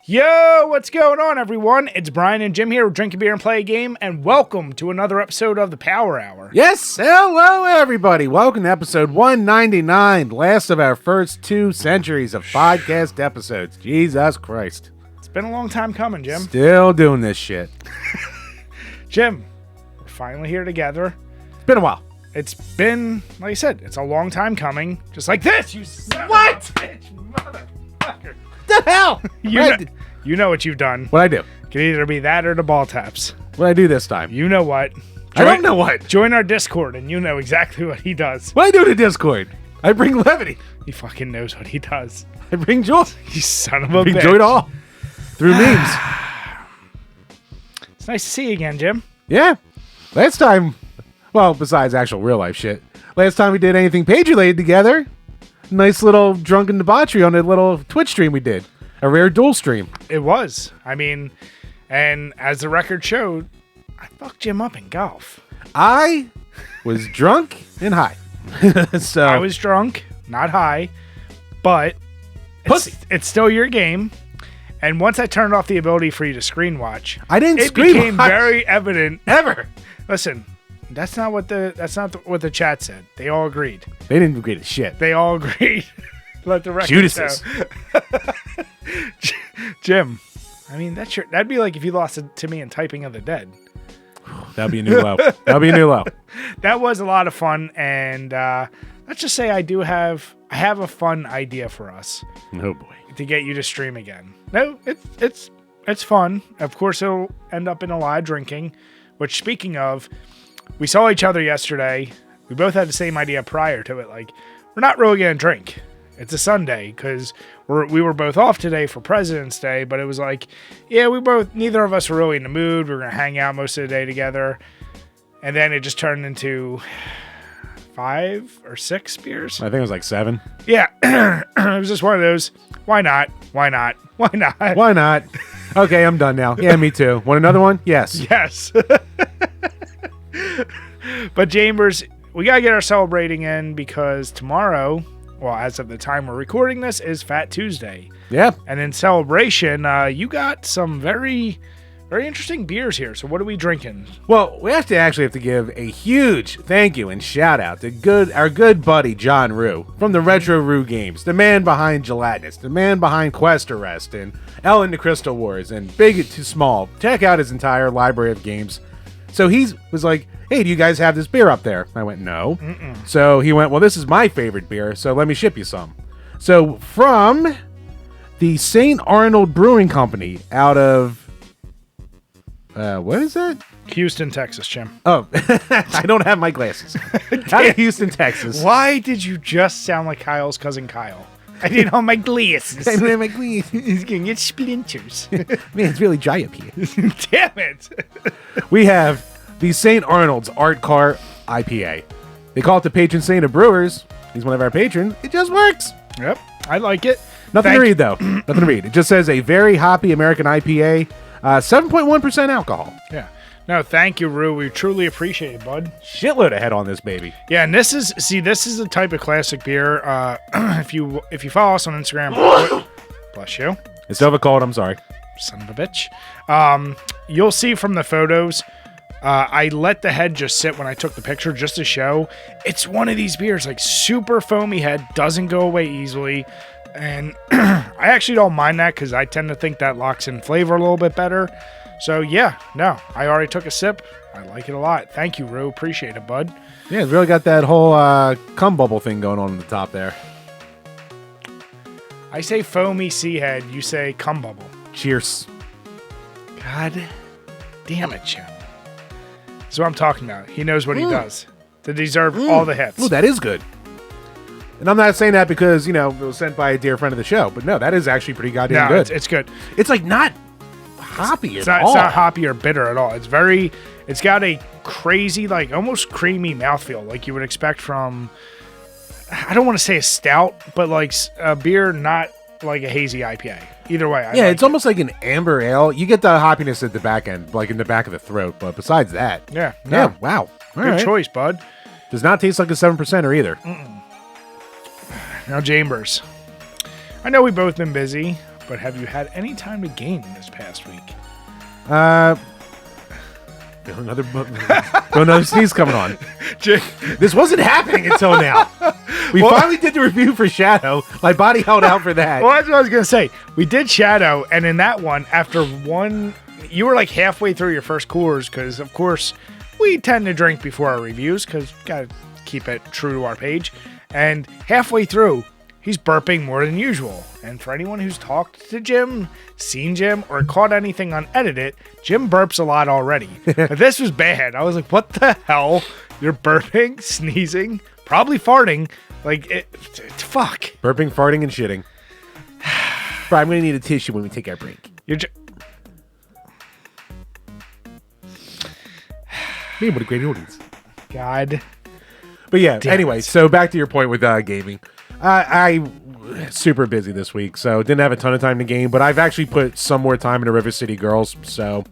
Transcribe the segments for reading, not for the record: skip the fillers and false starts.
Yo, what's going on, everyone? It's Brian and Jim here with Drink a Beer and Play a Game, and welcome to another episode of the Power Hour. Yes, hello everybody. Welcome to episode 199, last of our first 2 centuries of podcast episodes. Jesus Christ. It's been a long time coming, Jim. Still doing this shit. Jim, we're finally here together. It's been a while. It's been, like I said, it's a long time coming. Just like this, you son of a bitch, motherfucker. What the hell? You know what you've done. What'd I do? It could either be that or the ball taps. What'd I do this time? You know what. I don't know what. Join our Discord, and you know exactly what he does. What'd I do to Discord? I bring levity. He fucking knows what he does. I bring joy. You son of a bitch. Bring joy to all. Through memes. It's nice to see you again, Jim. Yeah. Last time, well, besides actual real life shit, last time we did anything page related together, nice little drunken debauchery on a little Twitch stream we did. A rare dual stream. It was. I mean, and as the record showed, I fucked Jim up in golf. I was drunk and high. So I was drunk, not high, but it's still your game. And once I turned off the ability for you to screen watch, I didn't it screen became watch. very evident. Ever. Listen, that's not what the chat said. They all agreed. They didn't agree to shit. They all agreed. Let the record Judases. show. Jim, I mean that'd be like if you lost it to me in Typing of the Dead. That'd be a new low. That'd be a new low. That was a lot of fun, and let's just say I have a fun idea for us. Oh boy. To get you to stream again. No, it's fun. Of course, it'll end up in a lot of drinking. Which, speaking of, we saw each other yesterday. We both had the same idea prior to it. Like, we're not really gonna drink. It's a Sunday because we were both off today for President's Day, but it was like, yeah, neither of us were really in the mood. We were going to hang out most of the day together. And then it just turned into 5 or 6 beers. I think it was like 7. Yeah. It was just one of those, why not? Why not? Why not? Why not? Okay, I'm done now. Yeah, me too. Want another one? Yes. Yes. But Chambers, we got to get our celebrating in because tomorrow, well, as of the time we're recording this, is Fat Tuesday. Yeah. And in celebration, you got some very, very interesting beers here. So what are we drinking? Well, we actually have to give a huge thank you and shout out to our good buddy John Rue from the Retro Rue Games, the man behind Gelatinous, the man behind Quest Arrest and Ellen the Crystal Wars and Big to Small. Check out his entire library of games. So he was like, hey, do you guys have this beer up there? I went, no. So he went, well, this is my favorite beer, so let me ship you some. So from the St. Arnold Brewing Company out of, what is that? Houston, Texas, Jim. Oh, I don't have my glasses. Out of Houston, Texas. Why did you just sound like Kyle's cousin Kyle? I didn't have my glasses. I don't have my glasses. He's going to get splinters. Man, it's really dry up here. Damn it. We have the St. Arnold's Art Car IPA. They call it the patron saint of brewers. He's one of our patrons. It just works. Yep, I like it. Nothing to read, though. Nothing to read. It just says a very hoppy American IPA, 7.1% alcohol. Yeah. No, thank you, Rue. We truly appreciate it, bud. Shitload of head on this baby. Yeah, and this is the type of classic beer. If you follow us on Instagram, bless you. It's over cold. I'm sorry. Son of a bitch. You'll see from the photos. I let the head just sit when I took the picture just to show. It's one of these beers, like super foamy head, doesn't go away easily. And I actually don't mind that because I tend to think that locks in flavor a little bit better. So yeah, no, I already took a sip. I like it a lot. Thank you, Rue. Appreciate it, bud. Yeah, it's really got that whole cum bubble thing going on the top there. I say foamy sea head. You say cum bubble. Cheers. God damn it, Jim. That's what I'm talking about. He knows what he does to deserve all the hits. Oh, that is good. And I'm not saying that because, it was sent by a dear friend of the show. But no, that is actually pretty goddamn good. It's good. It's like not hoppy at all. It's not hoppy or bitter at all. It's got a crazy, like almost creamy mouthfeel like you would expect from, I don't want to say a stout, but like a beer not like a hazy IPA. Either way. It's almost like an amber ale. You get the hoppiness at the back end, like in the back of the throat. But besides that. Yeah. Yeah. Wow. Good choice, bud. Does not taste like a 7%er either. Now, Chambers, I know we've both been busy, but have you had any time to game this past week? Another sneeze coming on. This wasn't happening until now. We finally did the review for Shadow. My body held out for that. Well, that's what I was going to say. We did Shadow, and in that one, after one, you were like halfway through your first course, because, of course, we tend to drink before our reviews, because got to keep it true to our page. And halfway through, he's burping more than usual. And for anyone who's talked to Jim, seen Jim, or caught anything unedited, Jim burps a lot already. But this was bad. I was like, what the hell? You're burping, sneezing, probably farting. Like, fuck. Burping, farting, and shitting. Bro, I'm going to need a tissue when we take our break. Me, what a great audience. God. But yeah, Damn anyway, so back to your point with gaming. I super busy this week, so didn't have a ton of time to game, but I've actually put some more time into River City Girls, so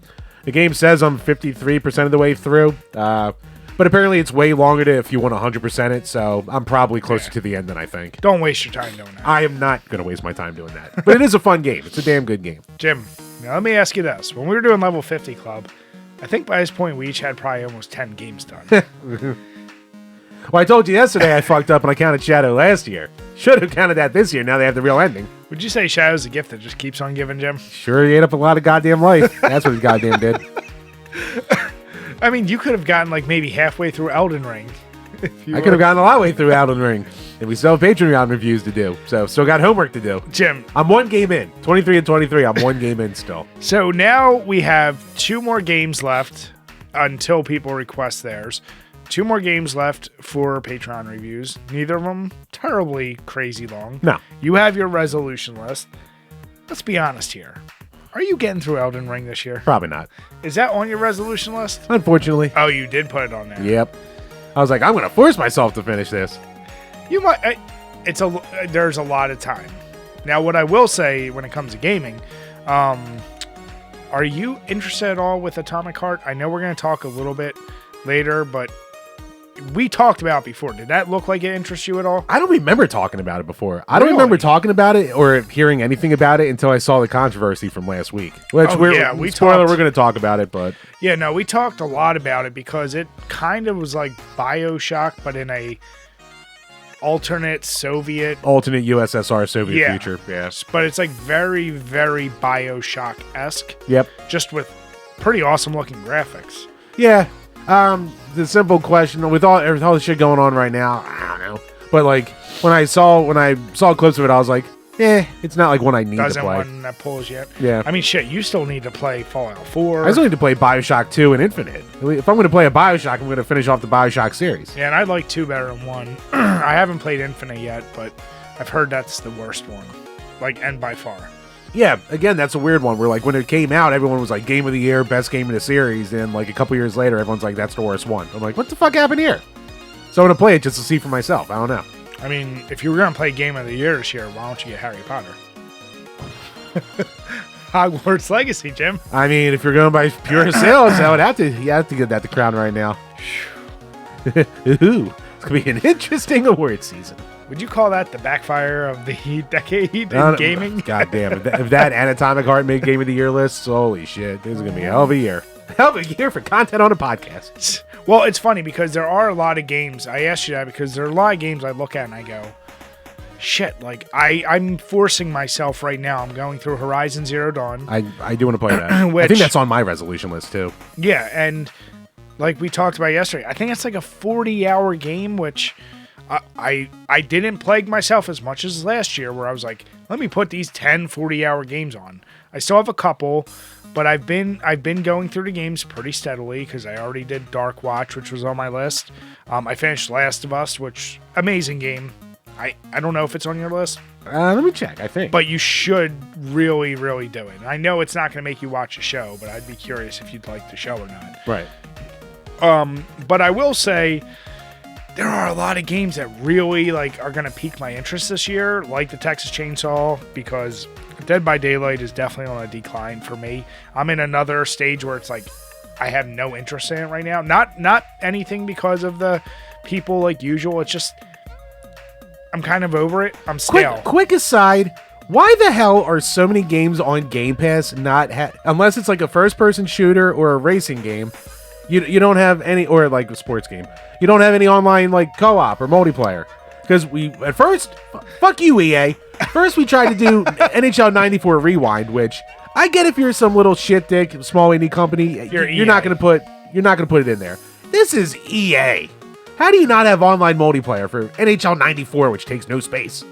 the game says I'm 53% of the way through, but apparently it's way longer if you want 100% it, so I'm probably closer to the end than I think. Don't waste your time doing that. I am not going to waste my time doing that, but it is a fun game. It's a damn good game. Jim, now let me ask you this. When we were doing Level 50 Club, I think by this point we each had probably almost 10 games done. Well, I told you yesterday I fucked up and I counted Shadow last year. Should have counted that this year. Now they have the real ending. Would you say Shadow's a gift that just keeps on giving, Jim? Sure, he ate up a lot of goddamn life. That's what he goddamn did. I mean, you could have gotten like maybe halfway through Elden Ring. I could have gotten a lot way through Elden Ring. And we still have Patreon reviews to do. So still got homework to do. Jim. I'm one game in. 23 and 23. I'm one game in still. So now we have 2 more games left until people request theirs. 2 more games left for Patreon reviews. Neither of them terribly crazy long. No. You have your resolution list. Let's be honest here. Are you getting through Elden Ring this year? Probably not. Is that on your resolution list? Unfortunately. Oh, you did put it on there. Yep. I was like, I'm going to force myself to finish this. You might. There's a lot of time. Now, what I will say when it comes to gaming, are you interested at all with Atomic Heart? I know we're going to talk a little bit later, but we talked about it before. Did that look like it interests you at all? I don't remember talking about it before. I don't remember talking about it or hearing anything about it until I saw the controversy from last week. Which we're going to talk about it, but yeah, no, we talked a lot about it because it kind of was like BioShock, but in a alternate USSR Soviet future. Yes, but it's like very, very BioShock-esque. Yep. Just with pretty awesome looking graphics. Yeah. The simple question with all the shit going on right now, I don't know. But like when I saw clips of it, I was like, it's not like one I need to play. Doesn't one that pulls yet. Yeah. I mean, shit, you still need to play Fallout 4. I still need to play BioShock 2 and Infinite. If I'm going to play a BioShock, I'm going to finish off the BioShock series. Yeah, and I like 2 better than 1. I haven't played Infinite yet, but I've heard that's the worst one. Like, and by far. Yeah, again, that's a weird one where, like, when it came out, everyone was like, Game of the Year, best game in the series, and, like, a couple years later, everyone's like, that's the worst one. I'm like, what the fuck happened here? So I'm going to play it just to see for myself. I don't know. I mean, if you were going to play Game of the Year this year, why don't you get Harry Potter? Hogwarts Legacy, Jim. I mean, if you're going by pure sales, you have to get that the crown right now. Ooh, it's going to be an interesting award season. Would you call that the backfire of the decade in gaming? God damn. If that and Atomic Heart made Game of the Year lists, holy shit. This is going to be a hell of a year. Hell of a year for content on a podcast. Well, it's funny because there are a lot of games. I asked you that because there are a lot of games I look at and I go, shit, like I'm forcing myself right now. I'm going through Horizon Zero Dawn. I do want to play that. I think that's on my resolution list too. Yeah, and like we talked about yesterday, I think it's like a 40-hour game, which I didn't plague myself as much as last year where I was like, let me put these 10 40-hour games on. I still have a couple, but I've been going through the games pretty steadily because I already did Dark Watch, which was on my list. I finished Last of Us, which amazing game. I don't know if it's on your list. Let me check, I think. But you should really, really do it. I know it's not going to make you watch a show, but I'd be curious if you'd like the show or not. Right. But I will say there are a lot of games that really are going to pique my interest this year, like the Texas Chainsaw, because Dead by Daylight is definitely on a decline for me. I'm in another stage where it's like I have no interest in it right now. Not anything because of the people like usual. It's just I'm kind of over it. I'm stale. Quick aside, Why the hell are so many games on Game Pass not unless it's like a first-person shooter or a racing game, you don't have any, or like a sports game, you don't have any online like co-op or multiplayer. Because we at first, fuck you EA. First we tried to do NHL 94 Rewind, which I get if you're some little shit dick small indie company, you're not gonna put it in there. This is EA. How do you not have online multiplayer for NHL 94, which takes no space?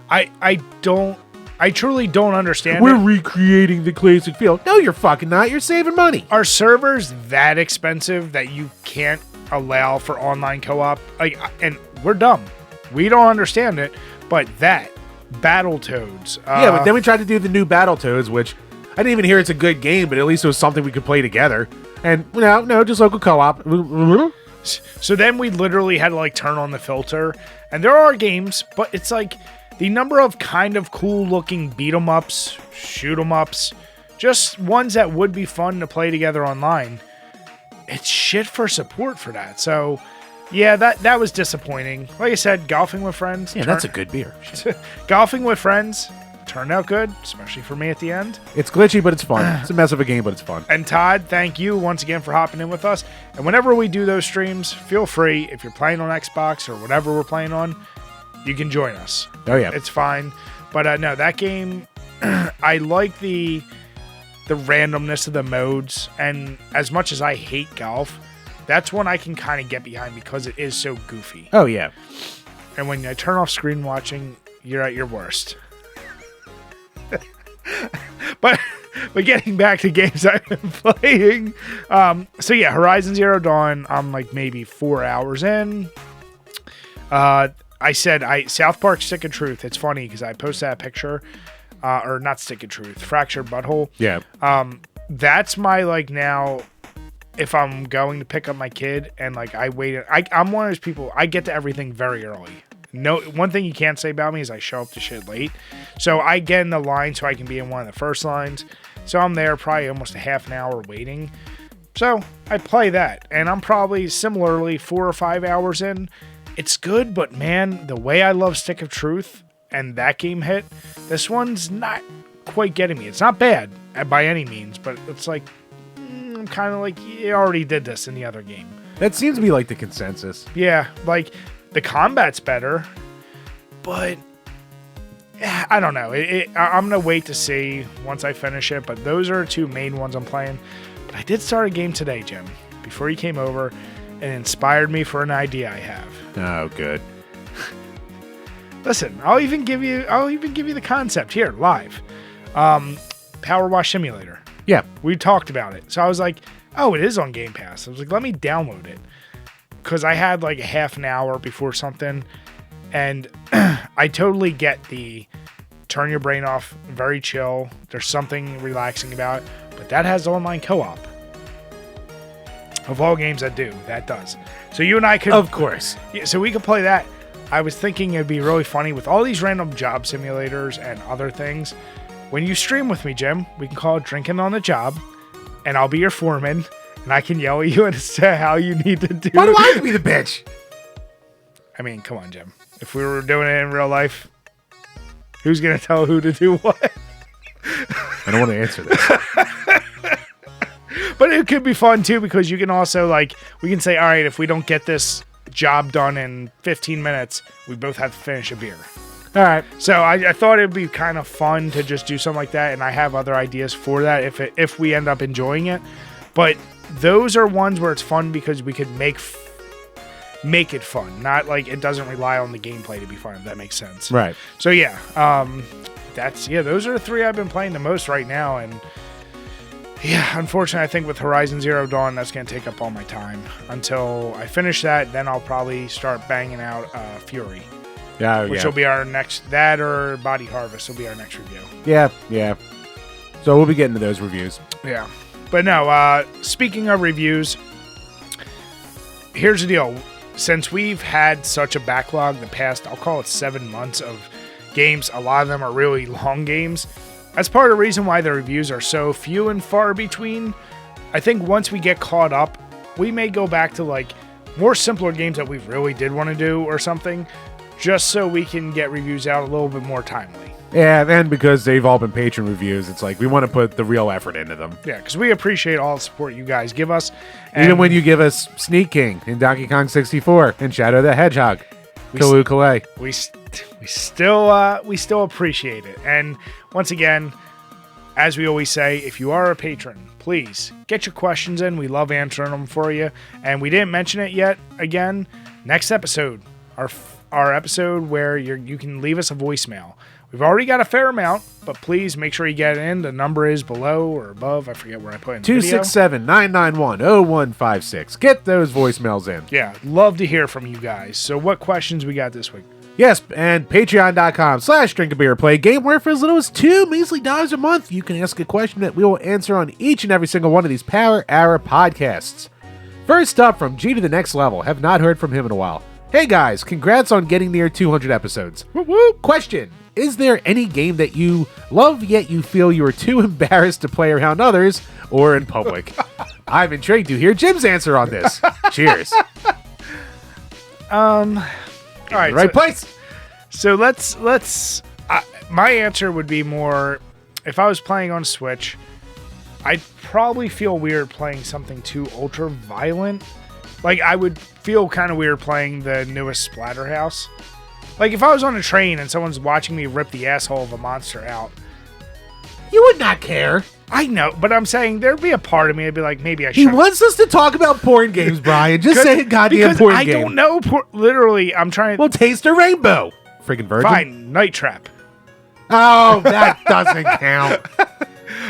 I truly don't understand. We're recreating the classic feel. No, you're fucking not. You're saving money. Are servers that expensive that you can't allow for online co-op? Like, and we're dumb. We don't understand it. But that Battletoads. Yeah, but then we tried to do the new Battletoads, which I didn't even hear it's a good game, but at least it was something we could play together. And no, just local co-op. So then we literally had to like turn on the filter. And there are games, but it's like the number of kind of cool looking beat 'em ups, shoot 'em ups, just ones that would be fun to play together online. It's shit for support for that. So yeah, that was disappointing. Like I said, golfing with friends. Yeah, that's a good beer. Golfing with friends turned out good, especially for me at the end. It's glitchy, but it's fun. It's a mess of a game, but it's fun. And Todd, thank you once again for hopping in with us. And whenever we do those streams, feel free, if you're playing on Xbox or whatever we're playing on, you can join us. Oh, yeah. It's fine. But no, that game, I like the randomness of the modes. And as much as I hate golf, that's one I can kind of get behind because it is so goofy. Oh, yeah. And when I turn off screen watching, you're at your worst. but getting back to games I've been playing. So yeah, Horizon Zero Dawn, I'm like maybe 4 hours in. I said South Park Stick of Truth. It's funny because I posted that picture. Or not Stick of Truth, Fractured Butthole. Yeah. That's my like now, if I'm going to pick up my kid and like I wait, I'm one of those people, I get to everything very early. No, one thing you can't say about me is I show up to shit late. So I get in the line so I can be in one of the first lines. So I'm there probably almost a half an hour waiting. So I play that and I'm probably similarly 4 or 5 hours in. It's good, but man, the way I love Stick of Truth and that game hit, this one's not quite getting me. It's not bad by any means, but it's like, I'm kind of like, you already did this in the other game. That seems to be like the consensus. Yeah, like the combat's better, but I don't know. I'm going to wait to see once I finish it, but those are 2 main ones I'm playing. But I did start a game today, Jim, before you came over, and it inspired me for an idea I have. Oh, good. Listen, I'll even give you the concept here live. Power Wash Simulator. Yeah. We talked about it. So I was like, oh, it is on Game Pass. I was like, let me download it. Because I had like a half an hour before something. And I totally get the turn your brain off, very chill. There's something relaxing about it. But that has online co-op. Of all games that do, that does. So you and I could... Of course. Yeah, so we could play that. I was thinking it'd be really funny with all these random job simulators and other things. When you stream with me, Jim, we can call it Drinking on the Job, and I'll be your foreman, and I can yell at you as to how you need to do it. Why do I have to be the bitch? I mean, come on, Jim. If we were doing it in real life, who's going to tell who to do what? I don't want to answer this. But it could be fun, too, because you can also, like, we can say, all right, if we don't get this job done in 15 minutes, we both have to finish a beer. All right. So I thought it'd be kind of fun to just do something like that, and I have other ideas for that if we end up enjoying it. But those are ones where it's fun because we could make it fun, not like it doesn't rely on the gameplay to be fun, if that makes sense. Right. So yeah, those are the 3 I've been playing the most right now, and yeah, unfortunately, I think with Horizon Zero Dawn, that's going to take up all my time until I finish that. Then I'll probably start banging out Fury. Which will be our next, that or Body Harvest will be our next review. Yeah. So we'll be getting to those reviews. Yeah. But no, speaking of reviews, here's the deal. Since we've had such a backlog the past, I'll call it 7 months of games, a lot of them are really long games. That's part of the reason why the reviews are so few and far between. I think once we get caught up, we may go back to like more simpler games that we really did want to do or something. just so we can get reviews out a little bit more timely. Yeah, and because they've all been patron reviews, it's like we want to put the real effort into them. Yeah, because we appreciate all the support you guys give us. Even when you give us Sneak King in Donkey Kong 64 and Shadow the Hedgehog, Kaloo. We still appreciate it. And once again, as we always say, if you are a patron, please get your questions in. We love answering them for you. And we didn't mention it yet. Again, next episode, our episode where you can leave us a voicemail. We've already got a fair amount, but please make sure you get it in. The number is below or above. I forget where I put it in the video. 267-991-0156. Get those voicemails in. Yeah, love to hear from you guys. So what questions we got this week? Yes, and patreon.com/DrinkABeerandPlayAGame, where for as little as $2 measly a month, you can ask a question that we will answer on each and every single one of these Power Hour podcasts. First up, from G to the Next Level. Have not heard from him in a while. Hey guys, congrats on getting near 200 episodes. Whoop, whoop. Question: is there any game that you love yet you feel you are too embarrassed to play around others or in public? I'm intrigued to hear Jim's answer on this. Cheers. All right, Right place. So let's. My answer would be more, if I was playing on Switch, I'd probably feel weird playing something too ultra violent. Like, I would feel kind of weird playing the newest Splatterhouse. Like, if I was on a train and someone's watching me rip the asshole of a monster out, You would not care. I know, but I'm saying there'd be a part of me that'd be like, maybe I should. He wants us to talk about porn games, Brian. Just say a goddamn porn game. I don't know. Literally, I'm trying to. Well, taste a rainbow. Freaking virgin. Fine, Night Trap. Oh, that doesn't count.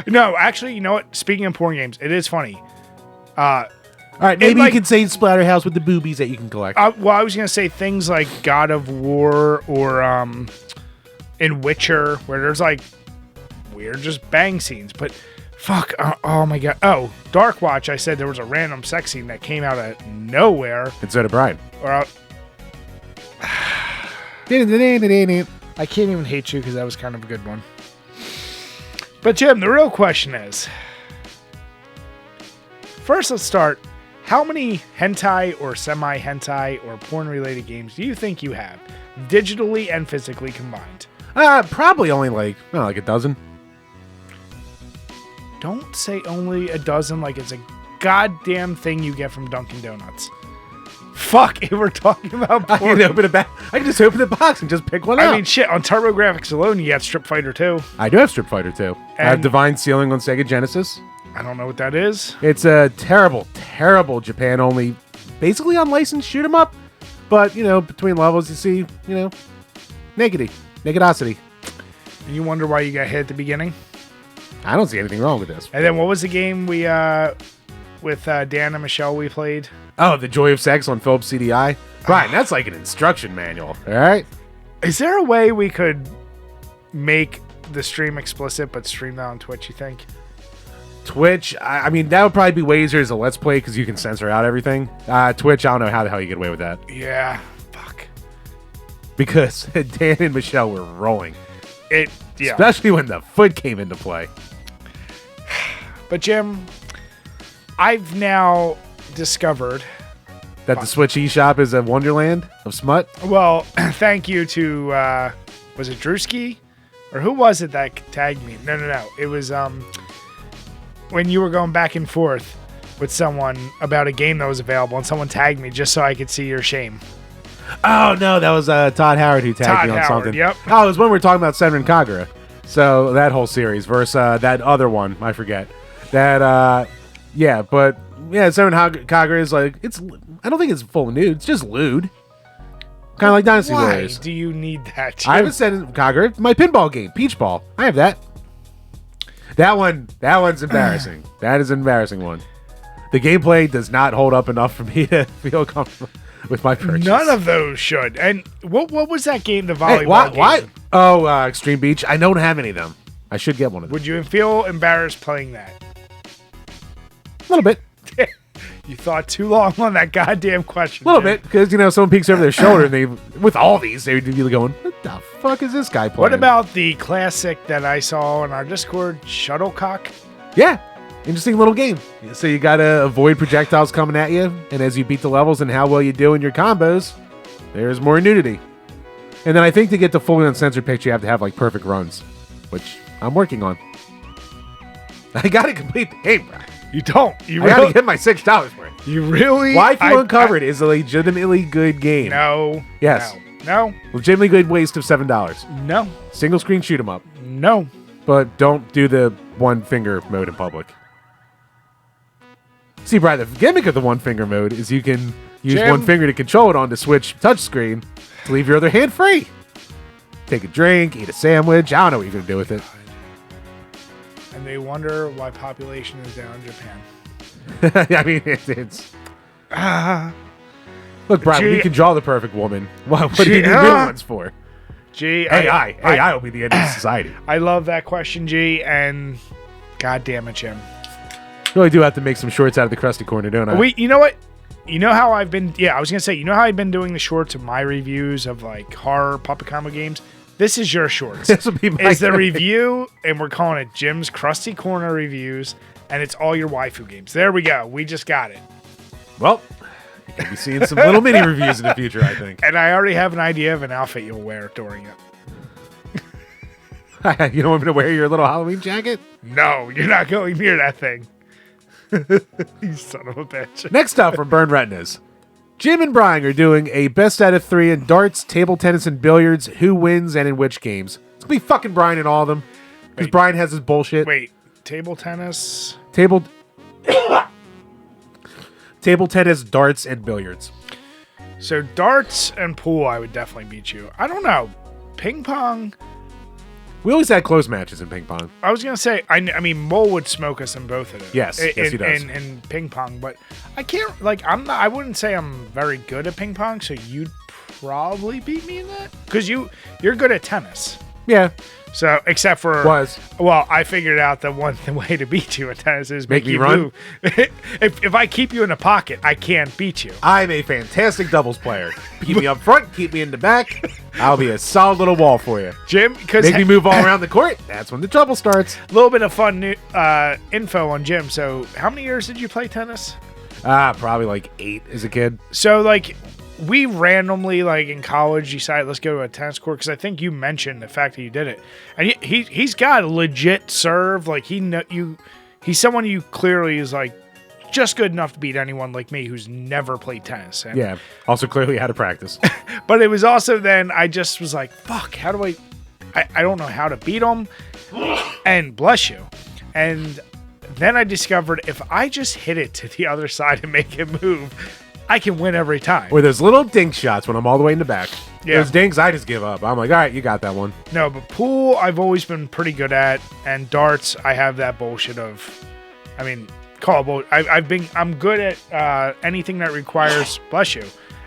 No, actually, you know what? Speaking of porn games, it is funny. All right, maybe you can say Splatterhouse with the boobies that you can collect. Well, I was going to say things like God of War or in Witcher, where there's like weird just bang scenes. But fuck, oh my god. Oh, Dark Watch, I said there was a random sex scene that came out of nowhere. And so did Brian. I can't even hate you because that was kind of a good one. But Jim, the real question is, first let's start. How many hentai or semi-hentai or porn-related games do you think you have, digitally and physically combined? Probably only like a dozen. Don't say only a dozen like it's a goddamn thing you get from Dunkin' Donuts. Fuck, if we're talking about porn. I can just open the box and just pick one up. I mean, shit, on TurboGrafx alone, you got Strip Fighter 2. I do have Strip Fighter 2. I have Divine Ceiling on Sega Genesis. I don't know what that is. It's a terrible, terrible Japan-only, basically unlicensed shoot 'em up. But, between levels, you see, nakedosity. And you wonder why you got hit at the beginning? I don't see anything wrong with this. And then what was the game we, with Dan and Michelle we played? Oh, The Joy of Sex on Philips CDI? Brian, that's like an instruction manual, all right? Is there a way we could make the stream explicit but stream that on Twitch, you think? Twitch, I mean, that would probably be way easier as a Let's Play because you can censor out everything. Twitch, I don't know how the hell you get away with that. Yeah, fuck. Because Dan and Michelle were rolling. Yeah. Especially when the foot came into play. But Jim, I've now discovered that the Switch eShop is a wonderland of smut. Well, thank you to was it Drewski? Or who was it that tagged me? No. It was when you were going back and forth with someone about a game that was available and someone tagged me just so I could see your shame. Oh no, that was Todd Howard who tagged me on something. Yep. Oh, it was when we were talking about Senran Kagura. So that whole series versus that other one, I forget. That Senran Kagura is like I don't think it's full of nude. It's just lewd. Kind of like Dynasty Warriors. Why do you need that, Jim? I haven't said Kagura. My pinball game, Peach Ball. I have that. That one's embarrassing. That is an embarrassing one. The gameplay does not hold up enough for me to feel comfortable with my purchase. None of those should. And what was that game, the volleyball game? What? Oh, Extreme Beach. I don't have any of them. I should get one of them. Would you feel embarrassed playing that? A little bit. You thought too long on that goddamn question. A little bit, because, someone peeks over their shoulder and with all these, they would be going, what the fuck is this guy playing? What about the classic that I saw on our Discord, Shuttlecock? Yeah. Interesting little game. So you got to avoid projectiles coming at you, and as you beat the levels and how well you do in your combos, there's more nudity. And then I think to get the fully uncensored picture, you have to have like perfect runs, which I'm working on. I gotta complete the game, bro. You don't. I gotta get my $6 for it. You really? Waifu Uncovered is a legitimately good game. No. Yes. No. Legitimately good waste of $7. No. Single screen shoot 'em up. No. But don't do the one finger mode in public. See, Brian, the gimmick of the one finger mode is you can use one finger to control it on the Switch touchscreen to leave your other hand free. Take a drink, eat a sandwich. I don't know what you're going to do with it. And they wonder why population is down in Japan. I mean, it's... Look, Brian, you can draw the perfect woman. What do you need middle ones for? G, AI will be the end of society. I love that question, G, and God damn it, Jim. Really do have to make some shorts out of the crusty corner, don't I? You know what? You know how I've been... Yeah, I was going to say, you know how I've been doing the shorts of my reviews of, like, horror puppet combo games? This is your shorts. This will be my It's the review, and we're calling it Jim's Crusty Corner Reviews, and it's all your waifu games. There we go. We just got it. Well, you could be seeing some little mini reviews in the future, I think. And I already have an idea of an outfit you'll wear during it. You don't want me to wear your little Halloween jacket? No, you're not going near that thing. You son of a bitch. Next up from Burn Retinas. Jim and Brian are doing a best out of 3 in darts, table tennis, and billiards. Who wins and in which games? It's going to be fucking Brian in all of them. Because Brian has his bullshit. Wait, table tennis? Table tennis, darts, and billiards. So darts and pool, I would definitely beat you. I don't know. Ping pong... We always had close matches in ping pong. I was going to say, I mean, Mole would smoke us in both of them. Yes, yes, he does. In ping pong, but I can't, like, I wouldn't say I'm very good at ping pong, so you'd probably beat me in that? Because you're good at tennis. Yeah. So, except for... Well, I figured out that one way to beat you in tennis is make you run. move. if I keep you in a pocket, I can't beat you. I'm a fantastic doubles player. Keep me up front, keep me in the back. I'll be a solid little wall for you. Jim, because... Make me move all around the court. That's when the trouble starts. A little bit of fun info on Jim. So, how many years did you play tennis? Probably like 8 as a kid. So, like... We randomly, like in college, decided let's go to a tennis court because I think you mentioned the fact that you did it, and he's got a legit serve. Like he's someone you clearly is like just good enough to beat anyone like me who's never played tennis. And, yeah. Also, clearly had to practice. But it was also then I just was like, fuck, how do I don't know how to beat him, and bless you, and then I discovered if I just hit it to the other side and make it move, I can win every time. Or those little dink shots when I'm all the way in the back. Yeah. Those dinks, I just give up. I'm like, all right, you got that one. No, but pool, I've always been pretty good at, and darts, I have that bullshit of, I mean, I'm good at anything that requires, bless you,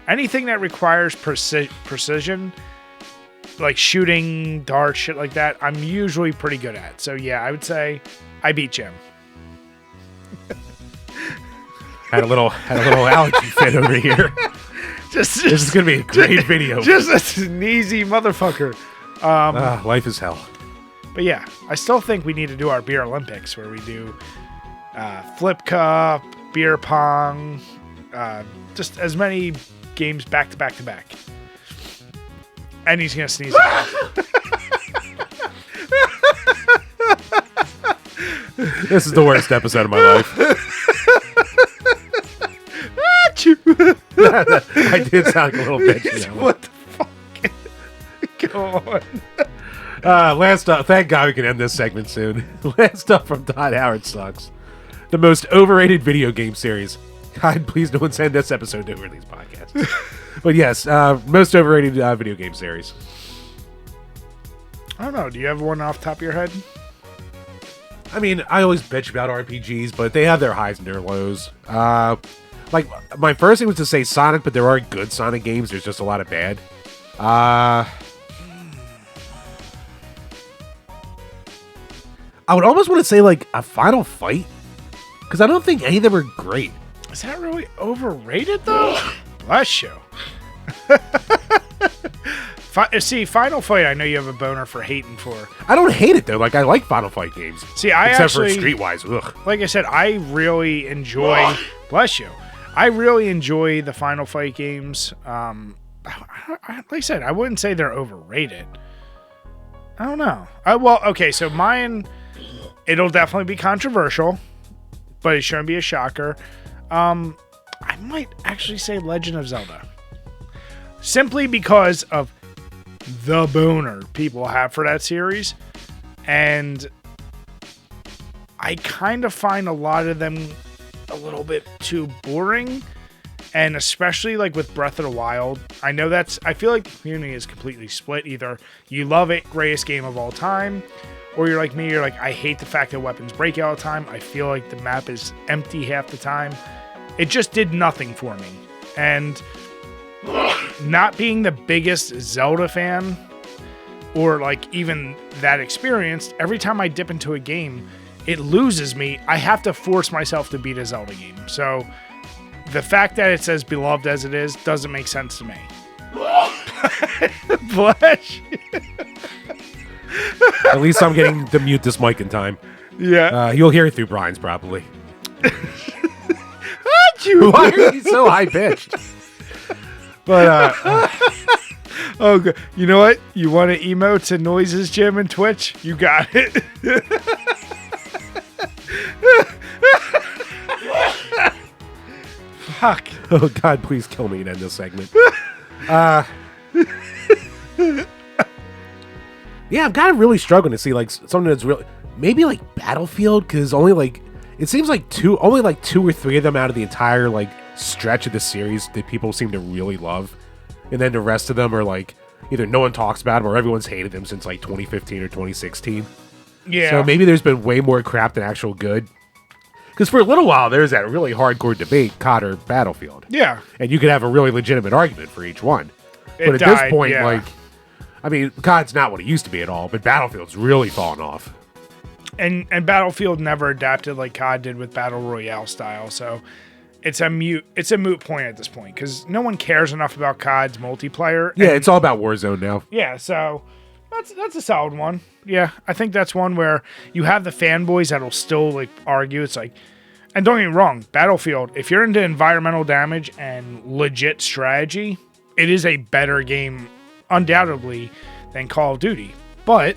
anything that requires precision, like shooting, darts, shit like that, I'm usually pretty good at. So yeah, I would say I beat Jim. Had a little allergy fit over here. This is gonna be a great video. Just a sneezy motherfucker. Life is hell. But yeah, I still think we need to do our beer Olympics where we do flip cup, beer pong, just as many games back to back to back. And he's gonna sneeze. This is the worst episode of my life. I did sound like a little bitch. What the fuck? Go on. Last up, thank God we can end this segment soon. Last up from Todd Howard Sucks. The most overrated video game series. God, please no one send this episode to over these podcasts. But yes, most overrated video game series. I don't know. Do you have one off the top of your head? I mean, I always bitch about RPGs, but they have their highs and their lows. Like, my first thing was to say Sonic, but there are good Sonic games. There's just a lot of bad. I would almost want to say, like, a Final Fight. Because I don't think any of them are great. Is that really overrated, though? Bless you. See, Final Fight, I know you have a boner for hating for. I don't hate it, though. Like, I like Final Fight games. See, Except for Streetwise. Ugh. Like I said, I really enjoy... Bless you. I really enjoy the Final Fight games. like I said, I wouldn't say they're overrated. I don't know. Well, okay, so mine, it'll definitely be controversial, but it shouldn't be a shocker. I might actually say Legend of Zelda. Simply because of the boner people have for that series. And I kind of find a lot of them a little bit too boring. And especially like with Breath of the Wild, I feel like the community is completely split. Either you love it, greatest game of all time, or you're like me, you're like, I hate the fact that weapons break all the time. I feel like the map is empty half the time. It just did nothing for me. And not being the biggest Zelda fan, or like even that experienced, every time I dip into a game, it loses me. I have to force myself to beat a Zelda game. So the fact that it's as beloved as it is doesn't make sense to me. Blush. At least I'm getting to mute this mic in time. Yeah. You'll hear it through Brian's probably. Why are you so high pitched? But oh, good. You know what? You want to emote to noises, Jim, and Twitch? You got it. Fuck. Oh God, please kill me and end this segment. Yeah, I'm kind of really struggling to see like something that's really maybe like Battlefield, because it seems like only two or three of them out of the entire like stretch of the series that people seem to really love, and then the rest of them are like either no one talks about them or everyone's hated them since like 2015 or 2016. Yeah. So maybe there's been way more crap than actual good. Because for a little while there's that really hardcore debate, COD or Battlefield. Yeah. And you could have a really legitimate argument for each one. But at this point, like, I mean, COD's not what it used to be at all, but Battlefield's really fallen off. And Battlefield never adapted like COD did with Battle Royale style, so it's a moot point at this point because no one cares enough about COD's multiplayer. Yeah, it's all about Warzone now. Yeah, so that's a solid one. Yeah, I think that's one where you have the fanboys that'll still like argue. It's like, and don't get me wrong, Battlefield, if you're into environmental damage and legit strategy, it is a better game undoubtedly than Call of Duty. But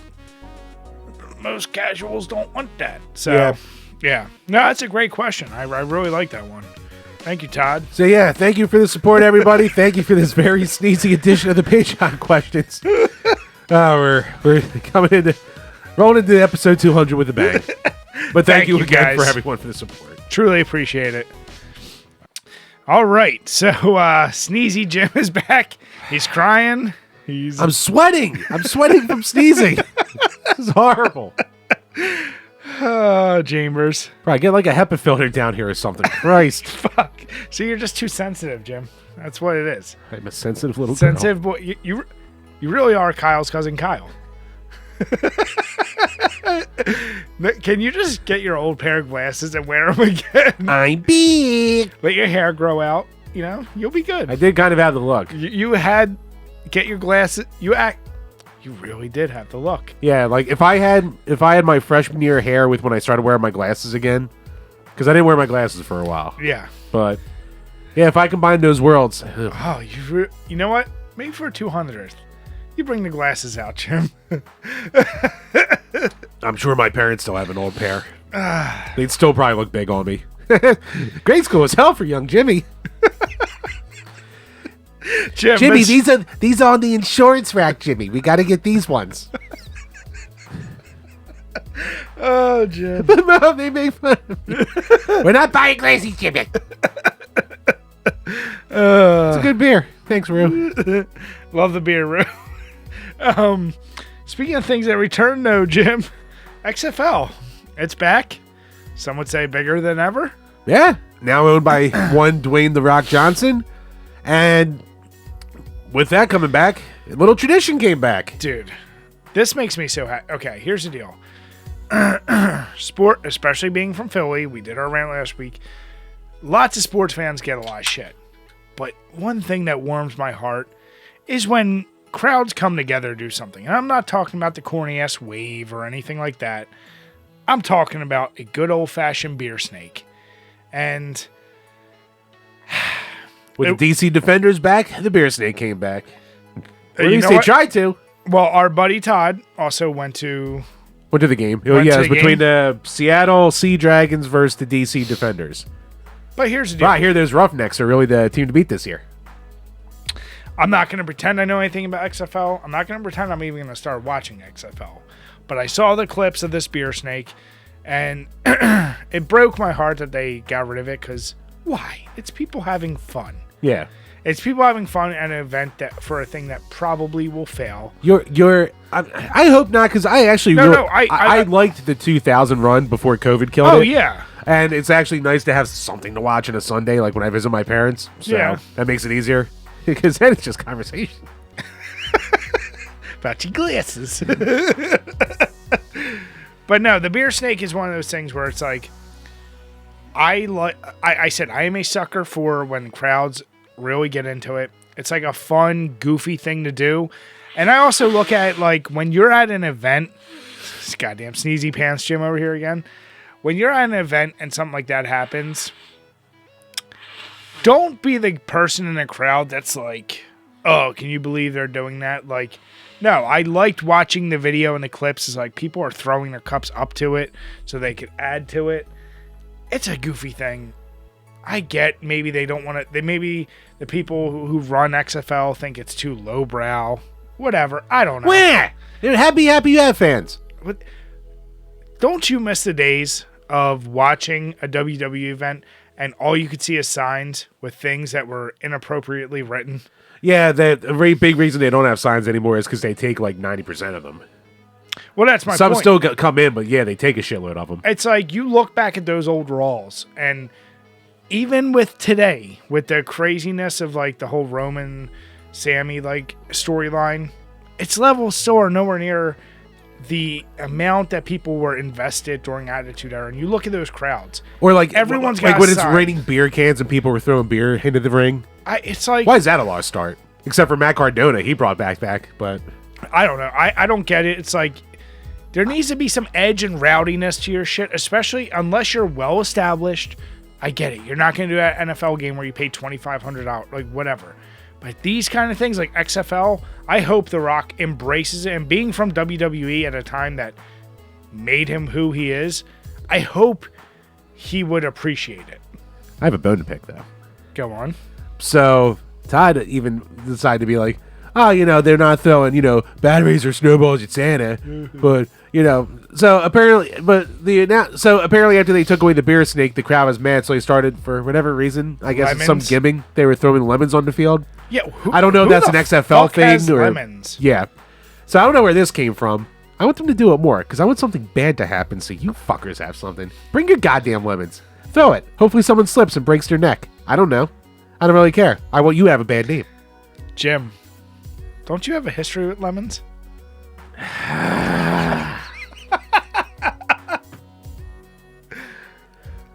most casuals don't want that. So yeah. No, that's a great question. I really like that one. Thank you, Todd. So yeah, thank you for the support, everybody. Thank you for this very sneezy edition of the Patreon questions. We're rolling into episode 200 with a bang. But thank you again guys. for everyone for the support. Truly appreciate it. All right, so Sneezy Jim is back. He's crying. I'm sweating. I'm sweating from sneezing. This is horrible. Oh, Chambers. Probably get like a HEPA filter down here or something. Christ. Fuck. See, you're just too sensitive, Jim. That's what it is. I'm a sensitive little sensitive boy. You really are Kyle's cousin Kyle. Can you just get your old pair of glasses and wear them again? I'm big. Let your hair grow out. You know, you'll be good. I did kind of have the look. You had get your glasses. You really did have the look. Yeah, like if I had my freshman year hair with when I started wearing my glasses again, because I didn't wear my glasses for a while. Yeah. But yeah, if I combine those worlds. Oh, you know what? Maybe for 200th, you bring the glasses out, Jim. I'm sure my parents still have an old pair. They'd still probably look big on me. Grade school is hell for young Jimmy. Jimmy, these are on the insurance rack, Jimmy. We got to get these ones. Oh, Jim. Mom, they make fun of me. We're not buying glasses, Jimmy. It's a good beer. Thanks, Rue. Love the beer, Rue. Speaking of things that return, though, Jim, XFL, it's back. Some would say bigger than ever. Yeah. Now owned by one Dwayne "The Rock" Johnson. And with that coming back, a little tradition came back. Dude, this makes me so happy. Okay, here's the deal. Sport, especially being from Philly, we did our rant last week. Lots of sports fans get a lot of shit. But one thing that warms my heart is when crowds come together to do something. And I'm not talking about the corny-ass wave or anything like that. I'm talking about a good old-fashioned beer snake. And With the DC Defenders back, the Beer Snake came back. Or at you least know they what? tried to. Well, our buddy Todd also went to the game. Oh, Went yeah, to it was the between game? the Seattle Sea Dragons versus the DC Defenders. But here's the deal. But I hear those Roughnecks are really the team to beat this year. I'm not going to pretend I know anything about XFL. I'm not going to pretend I'm even going to start watching XFL. But I saw the clips of this Beer Snake, and it broke my heart that they got rid of it, because why? It's people having fun. Yeah. It's people having fun at an event that for a thing that probably will fail. I hope not, because I actually I liked the 2000 run before COVID killed it. Oh, yeah. And it's actually nice to have something to watch on a Sunday, like when I visit my parents. So Yeah. that makes it easier, because then it's just conversation. About your glasses. But no, the Beer Snake is one of those things where it's like, I said I am a sucker for when crowds really get into it. It's like a fun, goofy thing to do. And I also look at, like, when you're at an event, this goddamn sneezy pants Jim over here again. When you're at an event and something like that happens, don't be the person in the crowd that's like, oh, can you believe they're doing that? Like, no, I liked watching the video and the clips. It's like people are throwing their cups up to it so they could add to it. It's a goofy thing. I get maybe they don't want to. Maybe the people who run XFL think it's too lowbrow. Whatever. I don't know. Where? Happy you have fans. But don't you miss the days of watching a WWE event and all you could see is signs with things that were inappropriately written? Yeah, the very big reason they don't have signs anymore is because they take like 90% of them. Well, that's my Some point. still come in, but yeah, they take a shitload of them. It's like you look back at those old Raws, and even with today, with the craziness of like the whole Roman Sammy like storyline, its levels still are nowhere near the amount that people were invested during Attitude Era. And you look at those crowds, Or like everyone's like got when a it's sign. raining beer cans and people were throwing beer into the ring. It's like, Why is that a lost start? Except for Matt Cardona, he brought back, but I don't know. I don't get it. It's like there needs to be some edge and rowdiness to your shit, especially unless you're well established. I get it. You're not going to do that NFL game where you pay $2,500, like whatever. But these kind of things like XFL, I hope The Rock embraces it. And being from WWE at a time that made him who he is, I hope he would appreciate it. I have a bone to pick though. Go on. So Todd even decided to be like, oh, they're not throwing, batteries or snowballs at Santa, but so apparently after they took away the Beer Snake, the crowd was mad, so they started for whatever reason. I guess it's some Lemons? gimmick. They were throwing lemons on the field. Yeah, I don't know if that's an XFL thing or lemons. Yeah. So I don't know where this came from. I want them to do it more because I want something bad to happen. So you fuckers have something. Bring your goddamn lemons. Throw it. Hopefully someone slips and breaks their neck. I don't know. I don't really care. I want you to have a bad name. Jim, don't you have a history with lemons?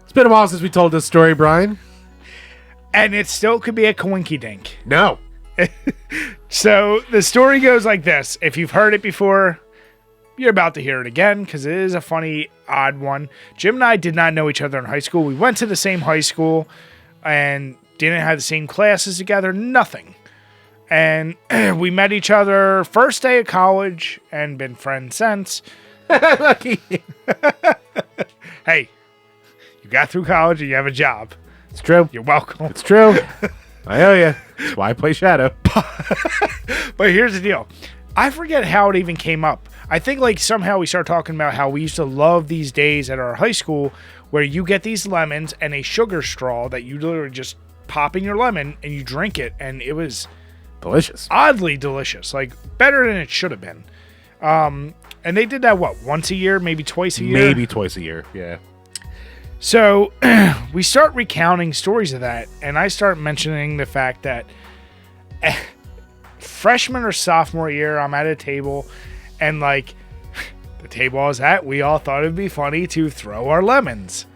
It's been a while since we told this story, Brian. And it still could be a coinky dink. No. So the story goes like this. If you've heard it before, you're about to hear it again because it is a funny, odd one. Jim and I did not know each other in high school. We went to the same high school and didn't have the same classes together, nothing. And we met each other first day of college and been friends since. Lucky. Hey, you got through college and you have a job. It's true. You're welcome. It's true. I owe you. That's why I play Shadow. But here's the deal. I forget how it even came up. I think like somehow we started talking about how we used to love these days at our high school where you get these lemons and a sugar straw that you literally just pop in your lemon and you drink it, and it was delicious. Oddly delicious. Like better than it should have been. And they did that, once a year, maybe twice a year? Maybe twice a year, yeah. So we start recounting stories of that, and I start mentioning the fact that freshman or sophomore year, I'm at a table, and like the table I was at, we all thought it'd be funny to throw our lemons.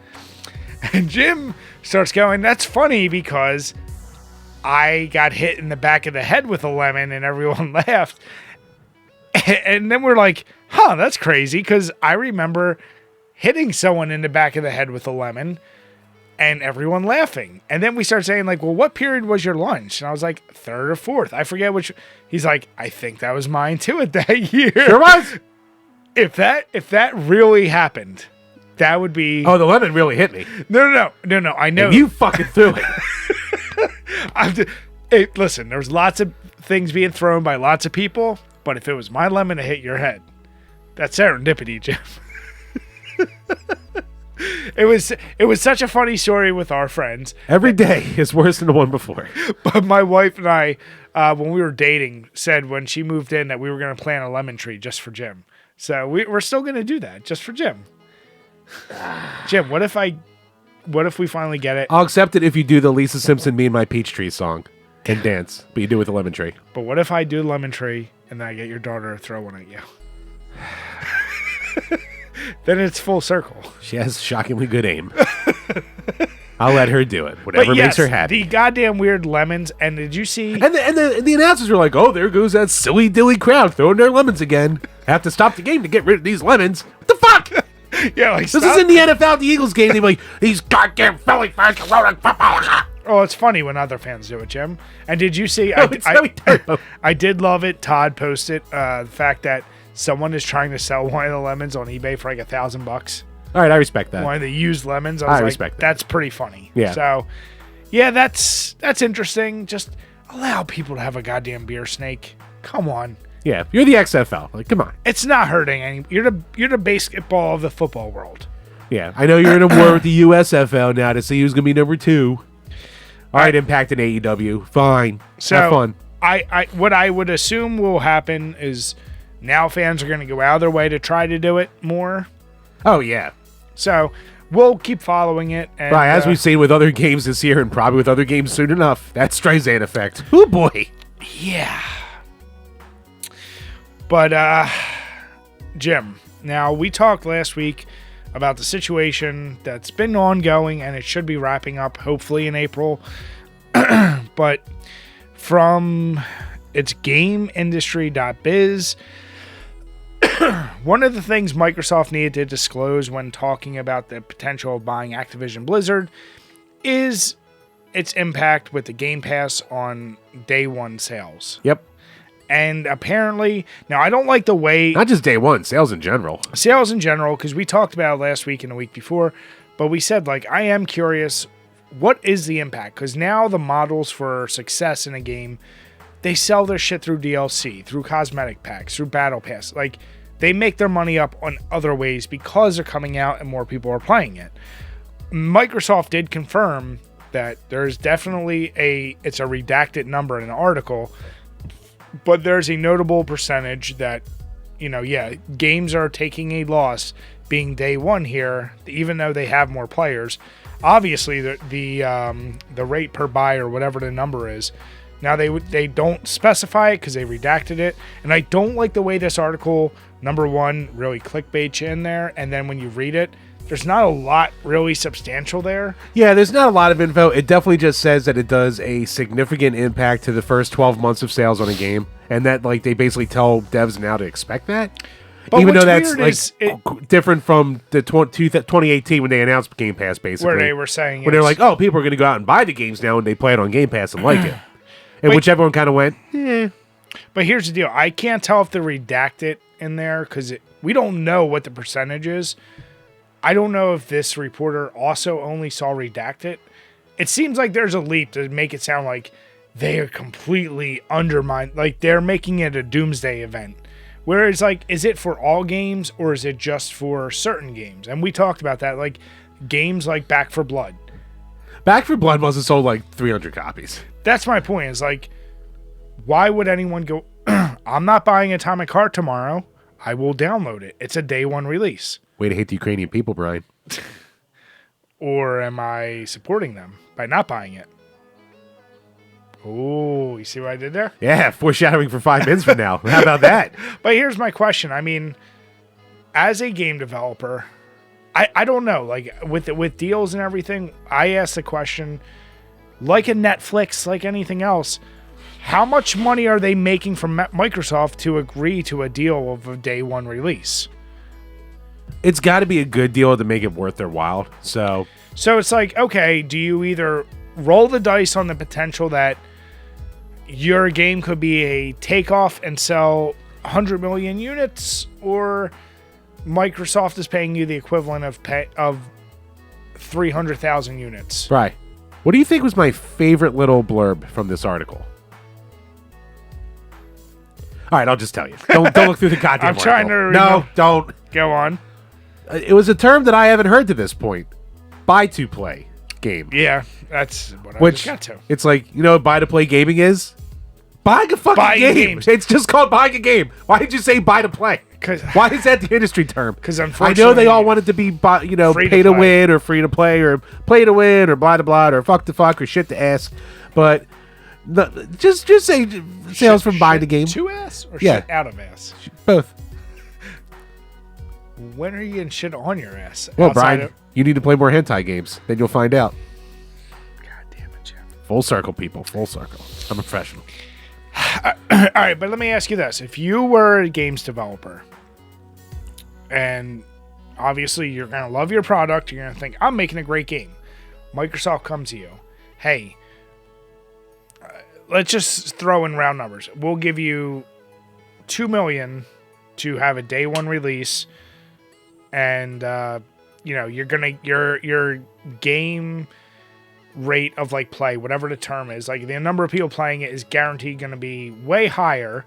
And Jim starts going, that's funny because I got hit in the back of the head with a lemon, and everyone laughed. And then we're like, that's crazy, because I remember hitting someone in the back of the head with a lemon, And everyone laughing. And then we start saying, like, well, what period was your lunch? And I was like, third or fourth. I forget which. He's like, I think that was mine too at that year. Sure was. If that really happened, that would be. Oh, the lemon really hit me. No. I know. And you fucking threw it. Hey, listen, there's lots of things being thrown by lots of people, but if it was my lemon to hit your head, that's serendipity, Jim. It was such a funny story with our friends. Every day is worse than the one before. But my wife and I, when we were dating, said when she moved in that we were going to plant a lemon tree just for Jim. So we're still going to do that just for Jim. Jim, what if we finally get it? I'll accept it if you do the Lisa Simpson "Me and My Peach Tree" song and dance, but you do it with a lemon tree. But what if I do lemon tree and then I get your daughter to throw one at you? Then it's full circle. She has shockingly good aim. I'll let her do it. Whatever makes her happy. The goddamn weird lemons. And did you see? And the announcers were like, "Oh, there goes that silly dilly crowd throwing their lemons again. Have to stop the game to get rid of these lemons. What the fuck?" Yeah, like this is in the NFL, the Eagles game. They're like, "These goddamn Philly fans are loading football." Oh, it's funny when other fans do it, Jim. And did you see? I did love it. Todd posted the fact that someone is trying to sell one of the lemons on eBay for like $1,000. All right, I respect that. One of the used lemons. I respect that. That's pretty funny. Yeah. So, yeah, that's interesting. Just allow people to have a goddamn beer snake. Come on. Yeah, you're the XFL. Like, come on. It's not hurting any. You're the basketball of the football world. Yeah, I know you're in a war with the USFL now to see who's gonna be number 2. All right, Impact and AEW. Fine. So have fun. I what I would assume will happen is now fans are going to go out of their way to try to do it more. Oh yeah. So we'll keep following it. And, right, as we've seen with other games this year and probably with other games soon enough. That Streisand effect. Oh boy. Yeah. But Jim, now we talked last week about the situation that's been ongoing and it should be wrapping up hopefully in April. But from it's GameIndustry.biz, one of the things Microsoft needed to disclose when talking about the potential of buying Activision Blizzard is its impact with the Game Pass on day one sales. Yep. And apparently, now I don't like the way... Not just day one, sales in general. Sales in general, because we talked about it last week and the week before, but we said, like, I am curious, what is the impact? Because now the models for success in a game, they sell their shit through DLC, through cosmetic packs, through Battle Pass. Like, they make their money up on other ways because they're coming out and more people are playing it. Microsoft did confirm that there's definitely it's a redacted number in an article, but there's a notable percentage that, games are taking a loss being day one here, even though they have more players. Obviously, the rate per buy or whatever the number is, now they don't specify it because they redacted it, and I don't like the way this article, number one, really clickbaits you in there, and then when you read it, there's not a lot really substantial there. Yeah, there's not a lot of info. It definitely just says that it does a significant impact to the first 12 months of sales on a game, and that like they basically tell devs now to expect that. But even though that's like different from the 2018 when they announced Game Pass, basically. Where they were saying... When they're like, oh, people are going to go out and buy the games now and they play it on Game Pass and like it. And which everyone kind of went, eh. But here's the deal. I can't tell if they redact it in there because we don't know what the percentage is. I don't know if this reporter also only saw redacted. It seems like there's a leap to make it sound like they are completely undermined. Like they're making it a doomsday event. Whereas, like, is it for all games or is it just for certain games? And we talked about that. Like, games like Back 4 Blood. Back 4 Blood must have sold like 300 copies. That's my point. Is like, why would anyone go, I'm not buying Atomic Heart tomorrow. I will download it. It's a day one release. Way to hate the Ukrainian people, Brian. Or am I supporting them by not buying it? Oh, you see what I did there? Yeah, foreshadowing for 5 minutes from now. How about that? But here's my question. I mean, as a game developer, I don't know. Like, with deals and everything, I ask the question, like a Netflix, like anything else, how much money are they making from Microsoft to agree to a deal of a day one release? It's got to be a good deal to make it worth their while. So So it's like, okay, do you either roll the dice on the potential that your game could be a takeoff and sell 100 million units, or Microsoft is paying you the equivalent of 300,000 units? Right. What do you think was my favorite little blurb from this article? All right, I'll just tell you. Don't look through the goddamn I'm trying article. to No, don't. Go on. It was a term that I haven't heard to this point. Buy-to-play game. Yeah, that's what I Which, just got to. it's like, you know what buy-to-play gaming is? Buying a fucking Buying game. games. It's just called buying a game. Why did you say buy-to-play? 'Cause- Why is that the industry term? 'Cause I unfortunately, know they all wanted to be, free pay to to play. win or free to play or play to win or blah to blah or fuck to fuck or shit to ass, but just say sales from buying the game. To ass or Yeah. shit out of ass? Both. When are you getting shit on your ass? Well, outside Brian, of- you need to play more hentai games. Then you'll find out. God damn it, Jeff. Full circle, people. Full circle. I'm a professional. All right, but let me ask you this. If you were a games developer, and obviously you're going to love your product, you're going to think, I'm making a great game. Microsoft comes to you. Hey, let's just throw in round numbers. We'll give you $2 million to have a day one release, and your game rate of like play, whatever the term is, like the number of people playing it is guaranteed going to be way higher.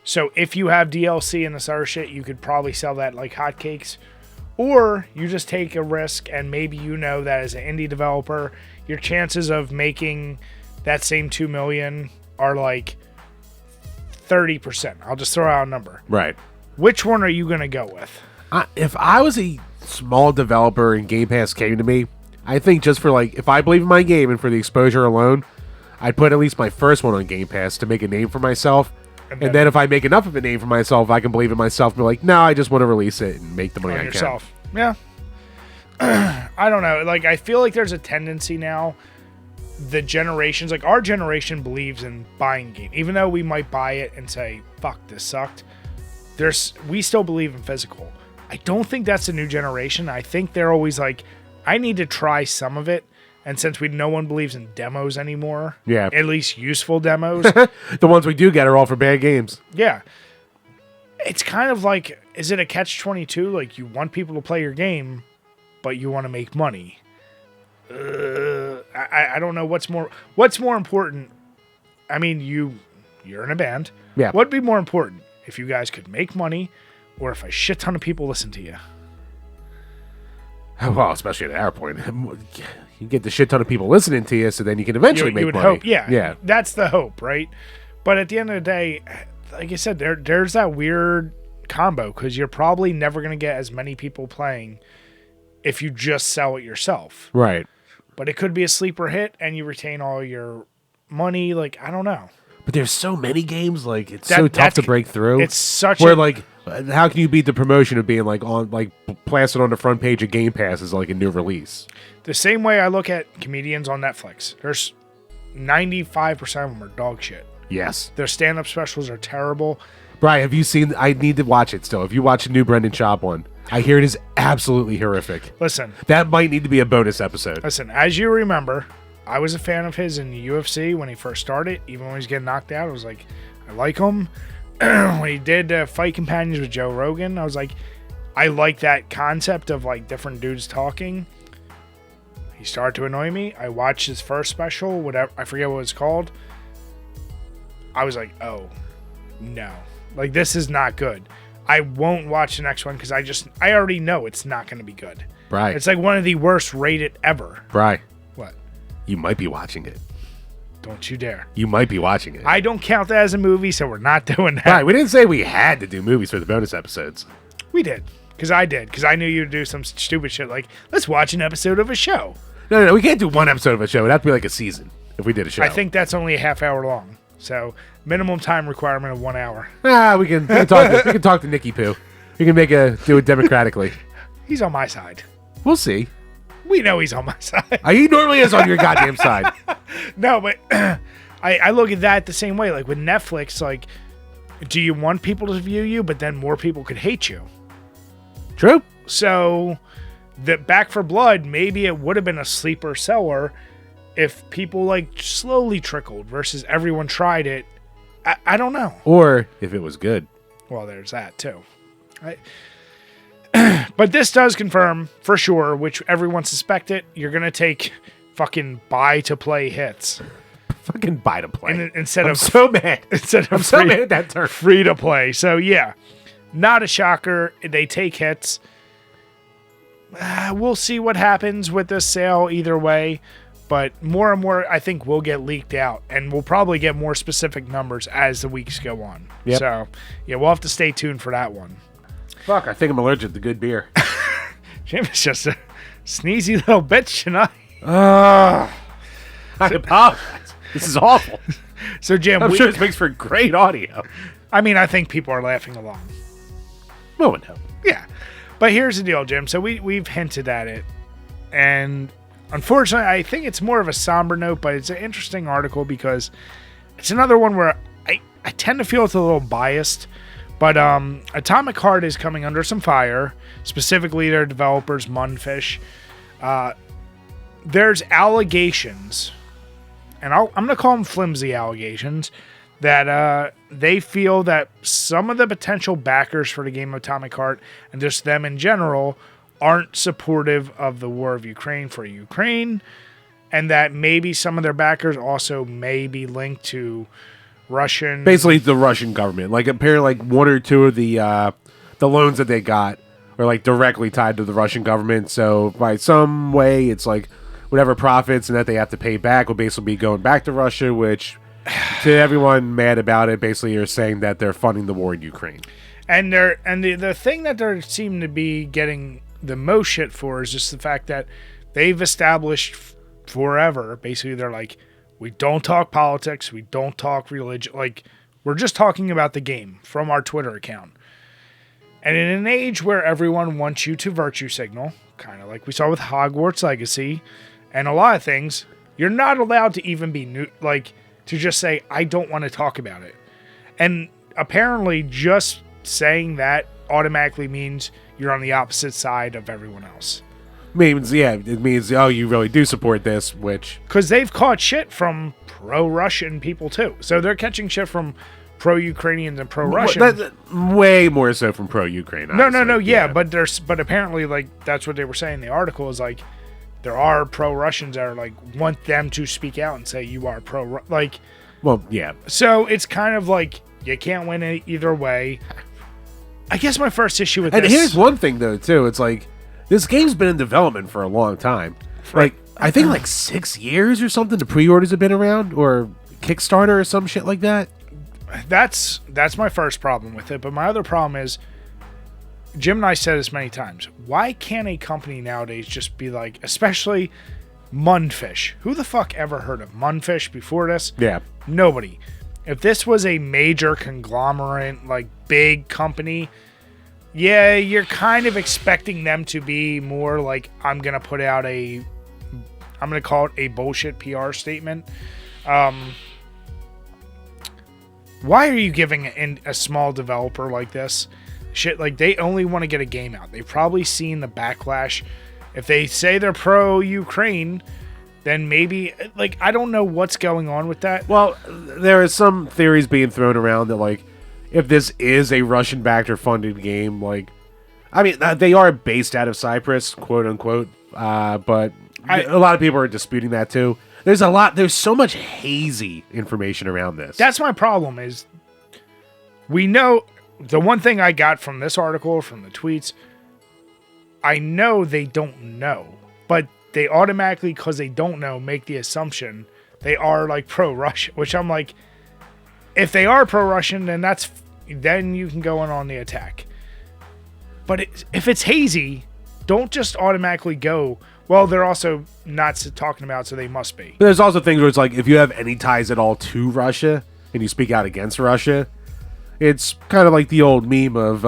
So if you have DLC and this other shit, you could probably sell that like hotcakes. Or you just take a risk, and maybe you know that as an indie developer, your chances of making that same $2 million are like 30%. I'll just throw out a number. Right. Which one are you going to go with? If I was a small developer and Game Pass came to me, I think just for like, if I believe in my game and for the exposure alone, I'd put at least my first one on Game Pass to make a name for myself. And then if I make enough of a name for myself, I can believe in myself and be like, no, I just want to release it and make the money On I yourself. Yeah. I don't know. Like, I feel like there's a tendency now, the generations, like our generation believes in buying game. Even though we might buy it and say, fuck, this sucked. We still believe in physical. I don't think that's the new generation. I think they're always like, I need to try some of it. And since no one believes in demos anymore, Yeah. at least useful demos, can. The ones we do get are all for bad games. yeah. It's kind of like, is it a catch-22? Like, you want people to play your game, but you want to make money. I don't know what's more important. I mean, you're in a band. Yeah. What'd be more important? If you guys could make money, or if a shit ton of people listen to you? Well, especially at our point. You get the shit ton of people listening to you, so then you can eventually make would money. hope, yeah. Yeah. That's the hope, right? But at the end of the day, like I said, there's that weird combo, because you're probably never going to get as many people playing if you just sell it yourself. Right. But it could be a sleeper hit and you retain all your money. Like, I don't know. But there's so many games, like, it's so tough to break through. It's such where, like, how can you beat the promotion of being, like, plastered on the front page of Game Pass as, like, a new release? The same way I look at comedians on Netflix. There's 95% of them are dog shit. Yes. Their stand-up specials are terrible. Brian, have you seen... I need to watch it still. If you watch the new Brendan Schaub one, I hear it is absolutely horrific. Listen, That might need to be a bonus episode. as you remember, I was a fan of his in the UFC when he first started. Even when he was getting knocked out, I was like, I like him. When he did Fight Companions with Joe Rogan, I was like, I like that concept of, like, different dudes talking. He started to annoy me. I watched his first special, whatever, I forget what it's called. I was like, oh, no. Like, this is not good. I won't watch the next one because I already know it's not going to be good. Right. It's like one of the worst rated ever. Brian, What? you might be watching it. Don't you dare. You might be watching it. I don't count that as a movie, so we're not doing that. Right, we didn't say we had to do movies for the bonus episodes. We did. Because I did. Because I knew you'd do some stupid shit like, let's watch an episode of a show. No, we can't do one episode of a show. It'd have to be like a season if we did a show. I think that's only a half hour long. So, minimum time requirement of 1 hour. We can talk to Nicky Poo. We can do it democratically. He's on my side. We'll see. We know he's on my side. He normally is on your goddamn side. No, but I look at that the same way. Like with Netflix, like, do you want people to view you, but then more people could hate you? True. So that Back for Blood, maybe it would have been a sleeper seller if people like slowly trickled versus everyone tried it. I don't know. Or if it was good. Well, there's that too. But this does confirm for sure, which everyone suspected, you're going to take fucking buy to play hits. Fucking buy to play. And instead I'm of so mad. Instead of so mad at that term. Free to play. So yeah, not a shocker. They take hits. We'll see what happens with this sale either way. But more and more, I think, will get leaked out. And we'll probably get more specific numbers as the weeks go on. Yep. So, yeah, we'll have to stay tuned for that one. Fuck, I think I'm allergic to good beer. Jim is just a sneezy little bitch tonight. I apologize. This is awful. So, Jim, I'm sure this makes for great audio. I mean, I think people are laughing along. No one knows. Yeah. But here's the deal, Jim. So we've hinted at it. And unfortunately, I think it's more of a somber note, but it's an interesting article because it's another one where I tend to feel it's a little biased. But Atomic Heart is coming under some fire, specifically their developers, Munfish. There's allegations, and I'm going to call them flimsy allegations, that they feel that some of the potential backers for the game Atomic Heart, and just them in general, aren't supportive of the war of Ukraine for Ukraine, and that maybe some of their backers also may be linked to Russian... Basically, the Russian government. Like, apparently, like, one or two of the loans that they got are, like, directly tied to the Russian government, so by some way, it's like whatever profits and that they have to pay back will basically be going back to Russia, which... to everyone mad about it, basically you're saying that they're funding the war in Ukraine. And the thing that they seem to be getting the most shit for is just the fact that they've established forever, basically they're like, we don't talk politics, we don't talk religion, like, we're just talking about the game from our Twitter account. And in an age where everyone wants you to virtue signal, kind of like we saw with Hogwarts Legacy, and a lot of things, you're not allowed to even be to just say, I don't want to talk about it. And apparently just saying that automatically means you're on the opposite side of everyone else. It means, oh, you really do support this, which... Because they've caught shit from pro-Russian people, too. So they're catching shit from pro-Ukrainians and pro-Russian. Way more so from pro-Ukraine, No, yeah. But apparently, like, that's what they were saying in the article, is like, there are pro-Russians that are like want them to speak out and say you are pro, like. Well, yeah. So it's kind of like you can't win it either way. I guess my first issue with this. And here's one thing though too. It's like this game's been in development for a long time. Like I think like 6 years or something. The pre-orders have been around, or Kickstarter or some shit like that. That's my first problem with it. But my other problem is, Jim and I said this many times, why can't a company nowadays just be like, especially Munfish? Who the fuck ever heard of Munfish before this? Yeah. Nobody. If this was a major conglomerate, like big company, yeah, you're kind of expecting them to be more like, I'm going to call it a bullshit PR statement. Why are you giving a small developer like this shit? Like, they only want to get a game out. They've probably seen the backlash. If they say they're pro-Ukraine, then maybe, like, I don't know what's going on with that. Well, there are some theories being thrown around that, like, if this is a Russian-backed or funded game, like, I mean, they are based out of Cyprus, quote-unquote, but a lot of people are disputing that, too. There's so much hazy information around this. That's my problem, is we know... The one thing I got from this article, from the tweets, I know they don't know, but they automatically, because they don't know, make the assumption they are like pro-Russian, which I'm like, if they are pro-Russian, then you can go in on the attack. But if it's hazy, don't just automatically go, well, they're also not talking about, so they must be. But there's also things where it's like, if you have any ties at all to Russia and you speak out against Russia, it's kind of like the old meme of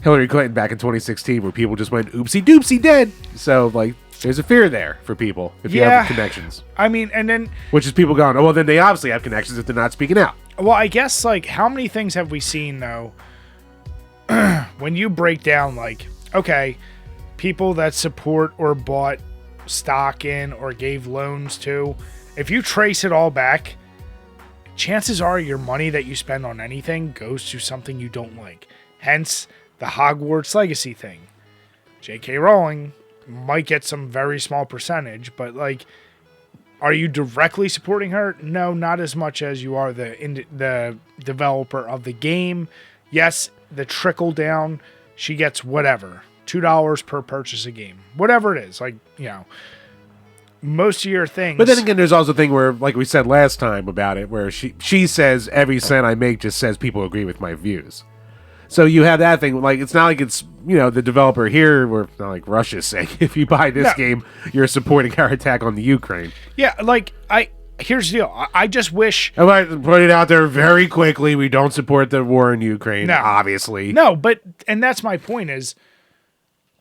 Hillary Clinton back in 2016 where people just went, oopsie doopsie dead. So, like, there's a fear there for people if you have connections. I mean, and then... Which is people going, oh, well, then they obviously have connections if they're not speaking out. Well, I guess, like, how many things have we seen, though, when you break down, like, okay, people that support or bought stock in or gave loans to, if you trace it all back, chances are your money that you spend on anything goes to something you don't like. Hence the Hogwarts Legacy thing. J.K. Rowling might get some very small percentage, but like, are you directly supporting her? No, not as much as you are the developer of the game. Yes, the trickle down, she gets whatever, $2 per purchase a game, whatever it is. Like, you know, most of your things. But then again, there's also a thing where, like we said last time about it, where she says every cent I make just says people agree with my views. So you have that thing, like, it's not like it's, you know, the developer here, or not like Russia's saying, if you buy this game, you're supporting our attack on the Ukraine. Yeah, like, here's the deal. I just wish... I like to put it out there very quickly, we don't support the war in Ukraine, obviously. No, but, and that's my point is,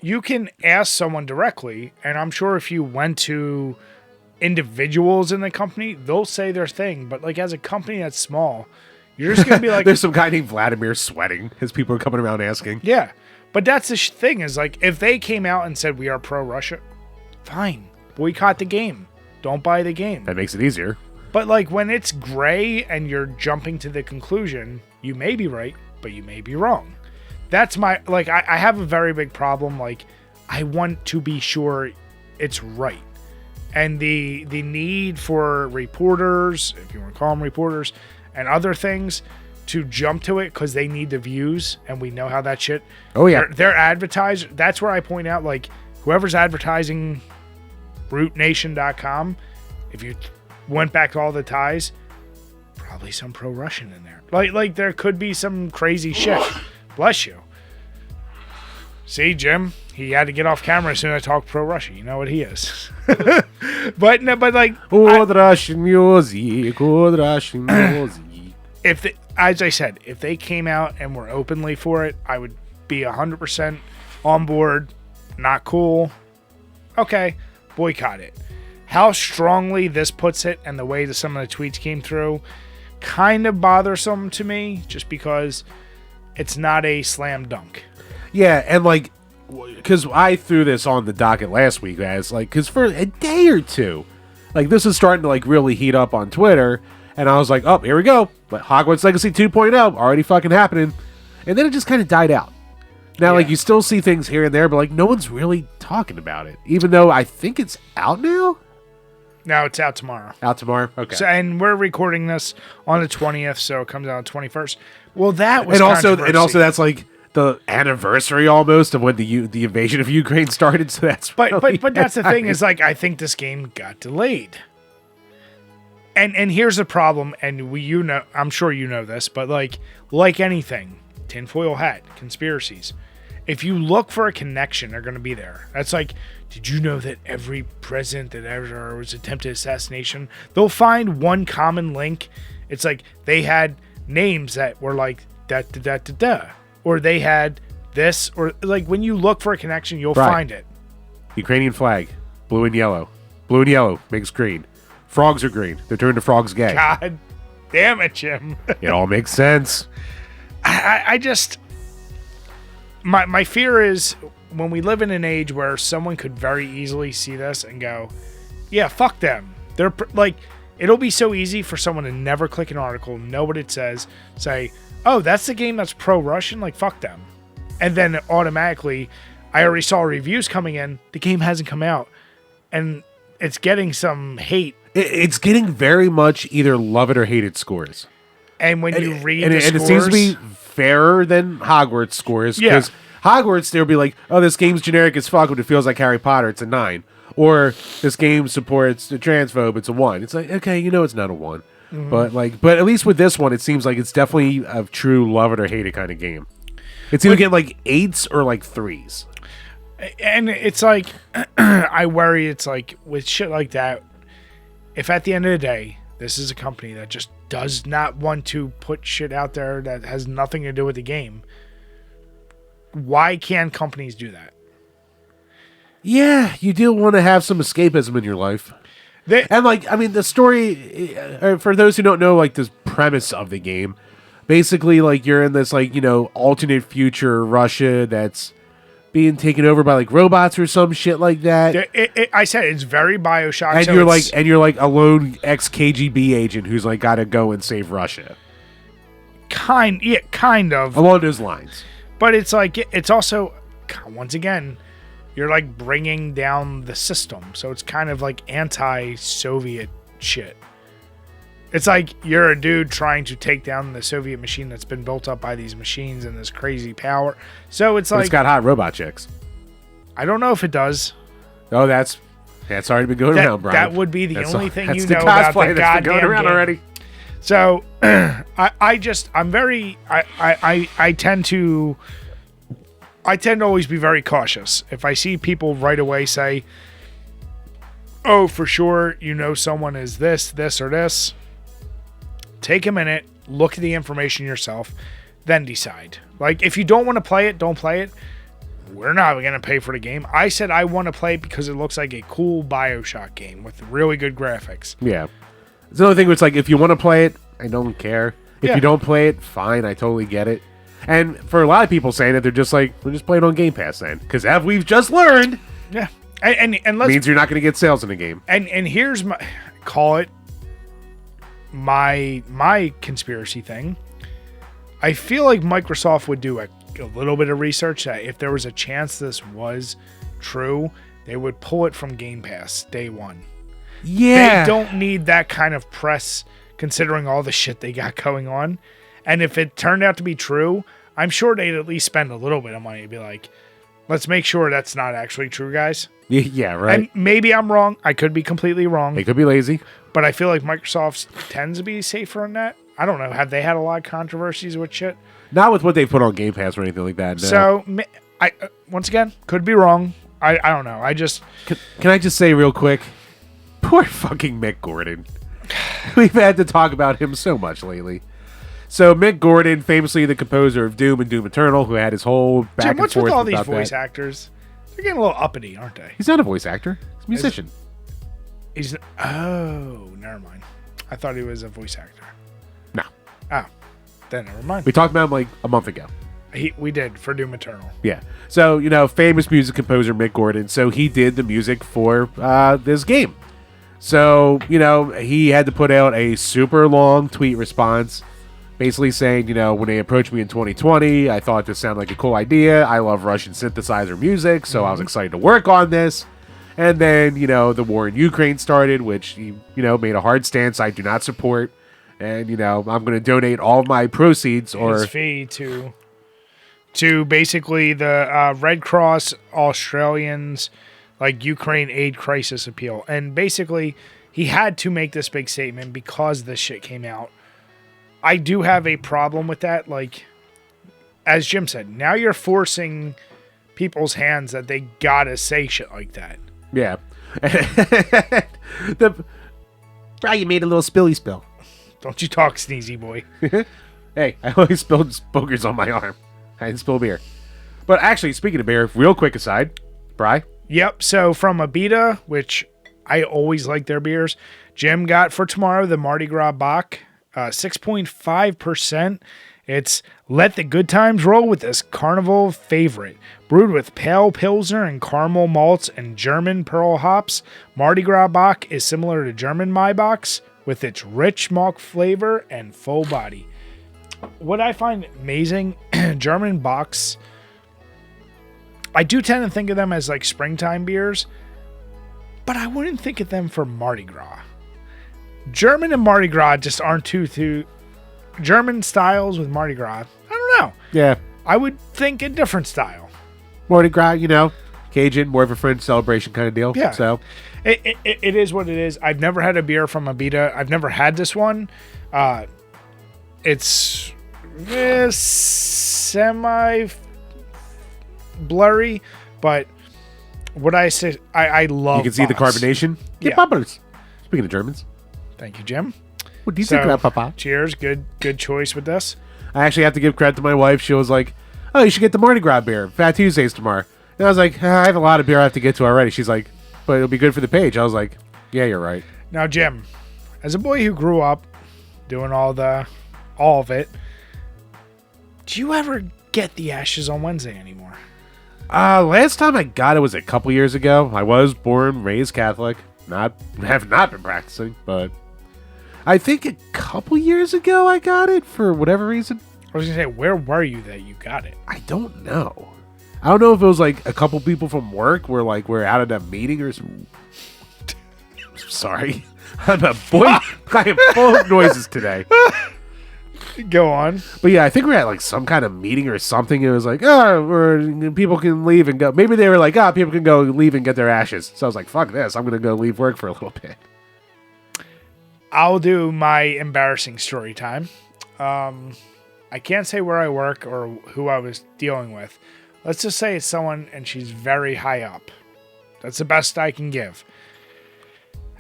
you can ask someone directly, and I'm sure if you went to individuals in the company, they'll say their thing, but like, as a company that's small... You're just going to be like... There's some guy named Vladimir sweating as people are coming around asking. Yeah. But that's the thing is, like, if they came out and said we are pro-Russia, fine. Boycott the game. Don't buy the game. That makes it easier. But, like, when it's gray and you're jumping to the conclusion, you may be right, but you may be wrong. That's my... Like, I have a very big problem. Like, I want to be sure it's right. And the need for reporters, if you want to call them reporters... and other things to jump to it because they need the views, and we know how that shit. Oh yeah, they're advertised. That's where I point out, like, whoever's advertising RootNation.com, if you went back to all the ties, probably some pro-Russian in there. Like there could be some crazy shit. Bless you. See, Jim, he had to get off camera as soon as I talked pro-Russia. You know what he is. But no, but like, Russian music, Russian music. As I said, if they came out and were openly for it, I would be 100% on board. Not cool. Okay, boycott it. How strongly this puts it and the way that some of the tweets came through, kind of bothersome to me, just because it's not a slam dunk. Yeah, and like, because I threw this on the docket last week, guys, like, because for a day or two, like, this is starting to, like, really heat up on Twitter, and I was like, oh, here we go, but Hogwarts Legacy 2.0, already fucking happening, and then it just kind of died out. Now, like, you still see things here and there, but, like, no one's really talking about it, even though I think it's out now? No, it's out tomorrow. Out tomorrow? Okay. So, and we're recording this on the 20th, so it comes out on the 21st. Well, that was and also that's, like, the anniversary almost of when the invasion of Ukraine started. So that's but that's the thing is, like, I think this game got delayed. And here's the problem, and I'm sure you know this, but like anything, tinfoil hat, conspiracies. If you look for a connection, they're going to be there. That's like, did you know that every president that ever was attempted assassination, they'll find one common link. It's like they had names that were like da da da da da. Or they had this, or like when you look for a connection, you'll find it. Ukrainian flag, blue and yellow. Blue and yellow makes green. Frogs are green. They're turned to frogs gay. God damn it, Jim. It all makes sense. I just... My fear is when we live in an age where someone could very easily see this and go, yeah, fuck them. They're like, it'll be so easy for someone to never click an article, know what it says, say, oh, that's the game that's pro-Russian? Like, fuck them. And then automatically, I already saw reviews coming in. The game hasn't come out. And it's getting some hate. It's getting very much either love it or hate it scores. And when you read the scores... And it seems to be fairer than Hogwarts scores. Because Hogwarts, they'll be like, oh, this game's generic as fuck, but it feels like Harry Potter. It's a 9. Or this game supports the transphobe. It's a 1. It's like, okay, you know it's not a 1. Mm-hmm. But at least with this one, it seems like it's definitely a true love it or hate it kind of game. It's either getting like 8s or like 3s. And it's like, I worry it's like with shit like that, if at the end of the day, this is a company that just does not want to put shit out there that has nothing to do with the game, why can't companies do that? Yeah, you do want to have some escapism in your life. And, like, I mean, the story, for those who don't know, like, the premise of the game, basically, like, you're in this, like, you know, alternate future Russia that's being taken over by like robots or some shit like that. I said it's very Bioshock. And so you're like a lone ex-KGB agent who's like got to go and save Russia. Kind of Along those lines. But it's like it's also, once again, you're like bringing down the system, so it's kind of like anti-Soviet shit. It's like you're a dude trying to take down the Soviet machine that's been built up by these machines and this crazy power. So it's like it's got hot robot chicks. I don't know if it does. Oh, that's already been going around, Brian. That would be the only thing you know the about cosplay the that's been goddamn going around game. already. So I tend to always be very cautious. If I see people right away say, "Oh, for sure, someone is this, or this," take a minute, look at the information yourself, then decide. Like, if you don't want to play it, don't play it. We're not going to pay for the game. I said I want to play it because it looks like a cool Bioshock game with really good graphics. Yeah. It's the only thing where it's like, if you want to play it, I don't care. If you don't play it, fine, I totally get it. And for a lot of people saying it, they're just like, we'll just play it on Game Pass then. Because as we've just learned, yeah, and let's, means you're not going to get sales in the game. And here's my conspiracy thing. I feel like Microsoft would do a little bit of research that if there was a chance this was true, they would pull it from Game Pass day one. Yeah. They don't need that kind of press considering all the shit they got going on. And if it turned out to be true, I'm sure they'd at least spend a little bit of money to be like, let's make sure that's not actually true, guys. Yeah, right. And maybe I'm wrong. I could be completely wrong. They could be lazy. But I feel like Microsoft tends to be safer on that. I don't know. Have they had a lot of controversies with shit? Not with what they put on Game Pass or anything like that. No. So, I once again, could be wrong. I don't know. Can I just say real quick? Poor fucking Mick Gordon. We've had to talk about him so much lately. So Mick Gordon, famously the composer of Doom and Doom Eternal, who had his whole back Jim, and what's forth with all these about voice that. actors? They're getting a little uppity, aren't they? He's not a voice actor. He's a musician. Never mind. I thought he was a voice actor. No. Oh, then never mind. We talked about him like a month ago. We did for Doom Eternal. Yeah. So, famous music composer Mick Gordon. So he did the music for this game. So, he had to put out a super long tweet response basically saying, when they approached me in 2020, I thought this sounded like a cool idea. I love Russian synthesizer music, so I was excited to work on this. And then, the war in Ukraine started, which he, made a hard stance I do not support. And, I'm going to donate all of my proceeds his fee to basically the Red Cross Australians, like Ukraine aid crisis appeal. And basically, he had to make this big statement because this shit came out. I do have a problem with that. Like, as Jim said, now you're forcing people's hands that they gotta say shit like that. Yeah. You made a little spilly spill. Don't you talk, sneezy boy. Hey, I always spilled boogers on my arm. I didn't spill beer. But actually, speaking of beer, real quick aside, Bri. Yep, so from Abita, which I always like their beers, Jim got for tomorrow the Mardi Gras Bock, 6.5%. It's let the good times roll with this carnival favorite. Brewed with pale pilsner and caramel malts and German pearl hops, Mardi Gras Bock is similar to German Maibocks with its rich malt flavor and full body. What I find amazing, German Bocks, I do tend to think of them as like springtime beers, but I wouldn't think of them for Mardi Gras. German and Mardi Gras just aren't two German styles with Mardi Gras. I don't know. Yeah. I would think a different style. Mardi Gras, Cajun, more of a French celebration kind of deal. Yeah. So it is what it is. I've never had a beer from Abita. I've never had this one. It's semi blurry, but what I say, I love. You can see the carbonation. Yeah. Poppers. Speaking of Germans. Thank you, Jim. What do you think about Papa? Cheers. Good choice with this. I actually have to give credit to my wife. She was like, "Oh, you should get the Mardi Gras beer. Fat Tuesday's tomorrow." And I was like, "I have a lot of beer I have to get to already." She's like, "But it'll be good for the page." I was like, "Yeah, you're right." Now, Jim, as a boy who grew up doing all of it, do you ever get the Ashes on Wednesday anymore? Last time I got it was a couple years ago. I was born, raised Catholic. Have not been practicing, but I think a couple years ago I got it for whatever reason. I was gonna say, where were you that you got it? I don't know. I don't know if it was like a couple people from work were like we're out at a meeting or something. Sorry. I'm a boy. I am full of noises today. Go on. But yeah, I think we're at like some kind of meeting or something. It was like, people can leave and go. Maybe they were like, people can go leave and get their ashes. So I was like, fuck this. I'm going to go leave work for a little bit. I'll do my embarrassing story time. I can't say where I work or who I was dealing with. Let's just say it's someone and she's very high up. That's the best I can give.